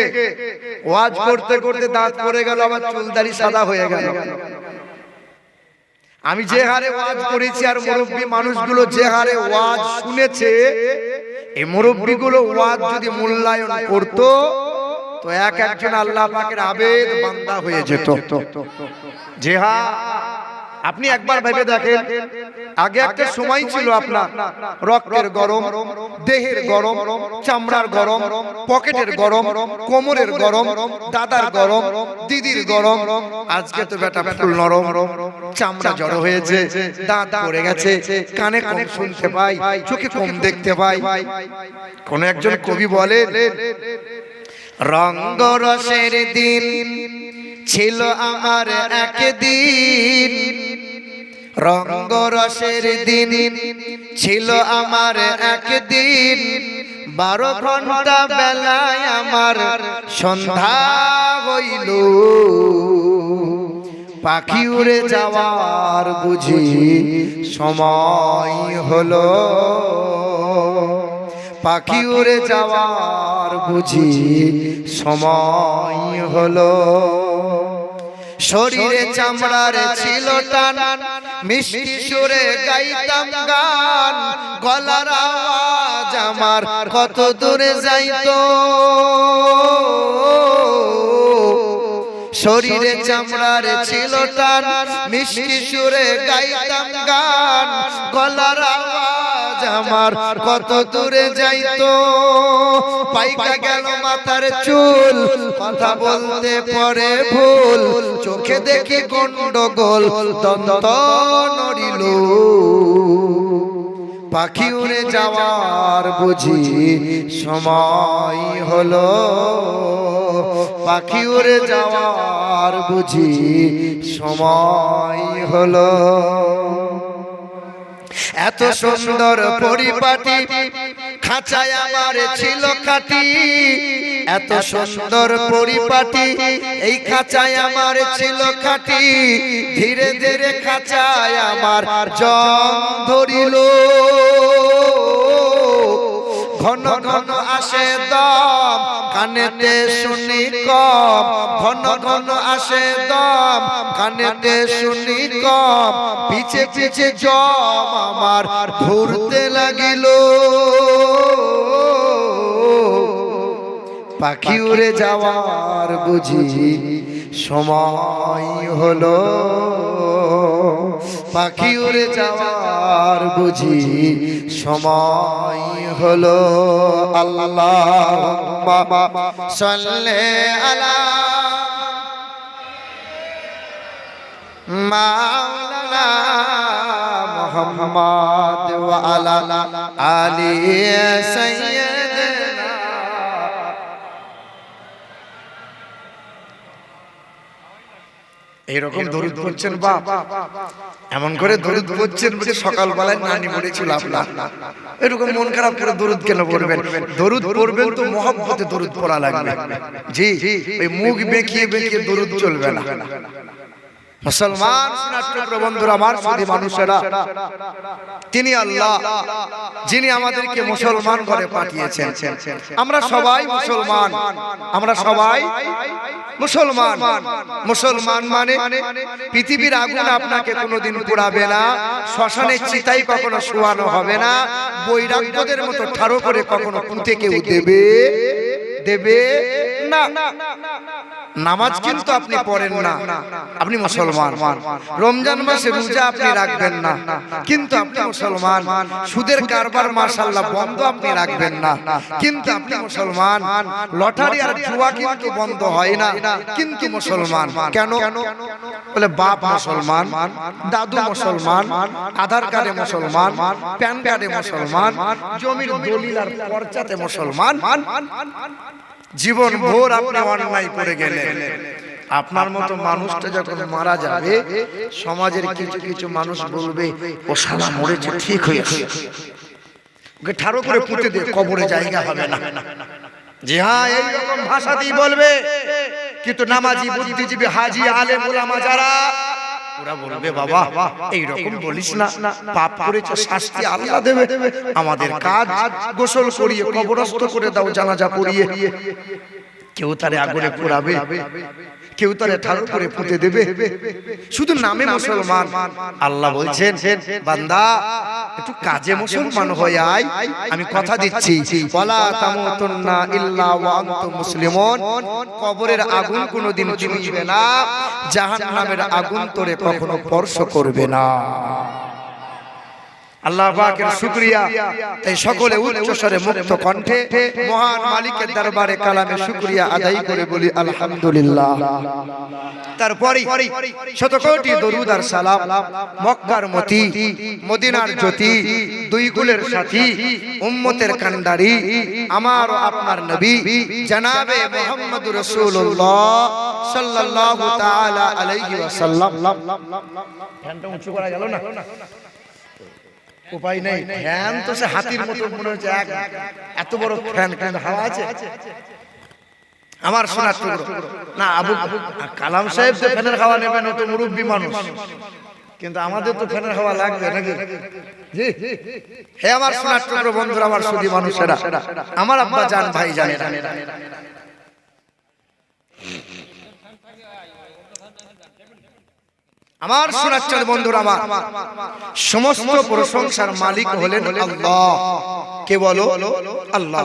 B: ওয়াজ করতে করতে দাঁত পড়ে গেল, আমার চুলদাড়ি সাদা হয়ে গেল। আমি যে হারে ওয়াজ করেছি আর মুরব্বী মানুষগুলো যে হারে ওয়াজ শুনেছে, এই মুরব্বীগুলো ওয়াজ যদি মূল্যায়ন করতো তো এক একজন আল্লাহ পাকের আবেদ বান্দা হয়ে যেত। যে হ্যাঁ, আপনি একবার ভেবে দেখেন, আগে একটা সময় ছিল আপনার রক্তের গরম, দেহের গরম, চামড়ার গরম, পকেটের গরম, কোমরের গরম, দাদার গরম, দিদির গরম। আজকে তো বেটা ফুল নরম, চামড়া জড়ো হয়েছে, দাঁত পড়ে গেছে, কানে কম শুনতে পাই, চোখে কম দেখতে পাই। কোন একজন কবি বলে, রঙ্গ রসের দিন ছিল আমার একদিন, রঙ্গ রসের দিন ছিল আমার একদিন, 12 ঘন্টা বেলায় আমার সন্ধ্যা হইল, পাখি উড়ে যাওয়ার বুঝি সময় হলো, পাখি উড়ে যাওয়ার বুঝি সময় হলো। শরীরে চামড়ার ছিল টান, মিষ্টি সুরে গাইতাম গান, গলার আওয়াজ আমার কত দূরে যাইতো। শরীরে চামড়ার ছিল টান, মিষ্টি সুরে গাইতাম গান, গলার আওয়াজ আমার কত দূরে যাইতো। পাইকা গেল মাথার চুল, কথা বলতে পরে ভুল, চোখে দেখি গন্ডগোল, দন্ত নড়িল, পাখি উড়ে যাওয়ার বুঝি সময় হলো, পাখি উড়ে যাওয়ার বুঝি সময় হলো। এত সুন্দর পরিপাটি খাঁচায় আমার ছিল খাটি, এত সুন্দর পরিপাটি এই খাঁচায় আমার ছিল খাটি, ধীরে ধীরে খাঁচায় আমার জং ধরিল, ঘন ঘন আসে দম, কানেতে শুনি কম, ঘন ঘন আসে দম, কানেতে শুনি কম, পিছে পিছে জম আমার ঘুরতে লাগিল, পাখি উড়ে যাওয়ার বুঝি সময় হলো, পাখি উড়ে যাওয়ার বুঝি সময় হলো। আল্লাহুম্মা সাল্লি আলা মাওলানা মুহাম্মদ ওয়া আলা আলি সাইয়্যিদিনা। এরকম দরুদ পড়ছেন বাপ, এমন করে দরুদ পড়ছেন যে সকালবেলায় নানি পড়েছিল আপনার, এরকম মন খারাপ করে দরুদ কেন পড়বেন? দরুদ পড়বেন তো মহব্বতে দরুদ পড়া লাগবে। জি, ওই মুখ বেঁকিয়ে বেঁকিয়ে দরুদ চলবে না। মুসলমান সোনার বন্ধুরা আমার সুধী মানুষেরা, তিনি আল্লাহ যিনি আমাদেরকে মুসলমান করে পাঠিয়েছেন। আমরা সবাই মুসলমান, আমরা সবাই মুসলমান। মুসলমান মানে পৃথিবীর আগুন আপনাকে কোনোদিন পোড়াবে না, শ্মশানের চিতাই কখনো শোয়ানো হবে না, বৈরাগ্যদের মতো ঠাড়ো করে কখনো পুঁতে কেউ দেবে না। নামাজ কিন্তু আপনি পড়েন না, আপনি মুসলমান। রমজান মাসে রোজা আপনি রাখবেন না, কিন্তু আপনি মুসলমান। সুদের কারবার মাশাআল্লাহ বন্ধ আপনি রাখবেন না, কিন্তু আপনি মুসলমান। লটারি আর জুয়া কিন্তু বন্ধ হয় না, কিন্তু মুসলমান। কেন? বলে বাপ মুসলমান, দাদু মুসলমান, আধার কার্ডে মুসলমান, প্যান কার্ডে মুসলমান, জমির দলিল আর পর্চাতে মুসলমান। জীবন ভোর আপনি অন্যায় করে গেলেন। আপনার মতো মানুষটা যখন মারা যাবে, সমাজের কিছু কিছু মানুষ বলবে ও শালা মরেছে, ঠিক হয়েছে, ওকে ঠাড়ো করে পুঁতে দে, কবরে জায়গা হবে না। জি হ্যাঁ, এইরকম ভাষা দিয়ে বলবে। কিন্তু নামাজি, বুদ্ধিজীবী, হাজি, আলেম, ওলামা যারা, ওরা বলবে বাবা এইরকম বলিস না, পাপ করেছে, শাস্তি আল্লাহ দেবে। আমাদের কাজ গোসল করিয়ে কবরস্থ করে দাও, জানাজা পড়িয়ে। কেউ তারে আগুনে পোড়াবে, কেউ তারে ঠাড়ো করে পুঁতে দেবে, শুধু নামে মুসলমান। আল্লাহ বলছেন বান্দা একটু কাজে মুসলমান হয়ে আয়, আমি কথা দিচ্ছি ওয়ালা তামুতুন্না ইল্লা ওয়া আনতুম মুসলিমুন। কবরের আগুন কোনোদিন ছুঁইবে না, জাহান্নামের আগুন তোরে কখনো স্পর্শ করবে না। আল্লাহ পাকের শুকরিয়া। তাই সকলে উচ্চ স্বরে মুক্ত কণ্ঠে মহান মালিকের দরবারে কালামে শুকরিয়া আদায় করে বলি আলহামদুলিল্লাহ। তারপরে শতকোটি দরুদ আর সালাম মক্কার মতি, মদিনার জ্যোতি, দুই কুলের সাথী, উম্মতের কান্ডারি, আমার ও আপনার নবী জনাবে মুহাম্মদুর রাসূলুল্লাহ সাল্লাল্লাহু তাআলা আলাইহি ওয়াসাল্লাম। ফ্যানটা উঁচু করা গেল না, উপায় নেই। ফ্যান তো সে হাতির মতো মনে হচ্ছে, এত বড় ফ্যান, কিন্তু হাওয়া আছে। আমার শোনার না, আবু কালাম সাহেব তো ফ্যানের হাওয়া নেবেন, তো মুরব্বী মানুষ, কিন্তু আমাদের তো ফ্যানের হাওয়া লাগবে নাকি? জি হে আমার শোনার টুকরো বন্ধুরা, আমার সুধী মানুষেরা, আমার আব্বা জান, ভাই জানে, আমার শোনাচ্ছেন বন্ধুরা, আমার সমস্ত প্রশংসার মালিক হলেন আল্লাহ। কে বলো? আল্লাহ।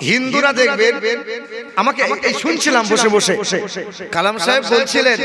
B: হিন্দুরা দেখবেন, আমাকে এই শুনছিলাম বসে বসে, কালাম সাহেব বলছিলেন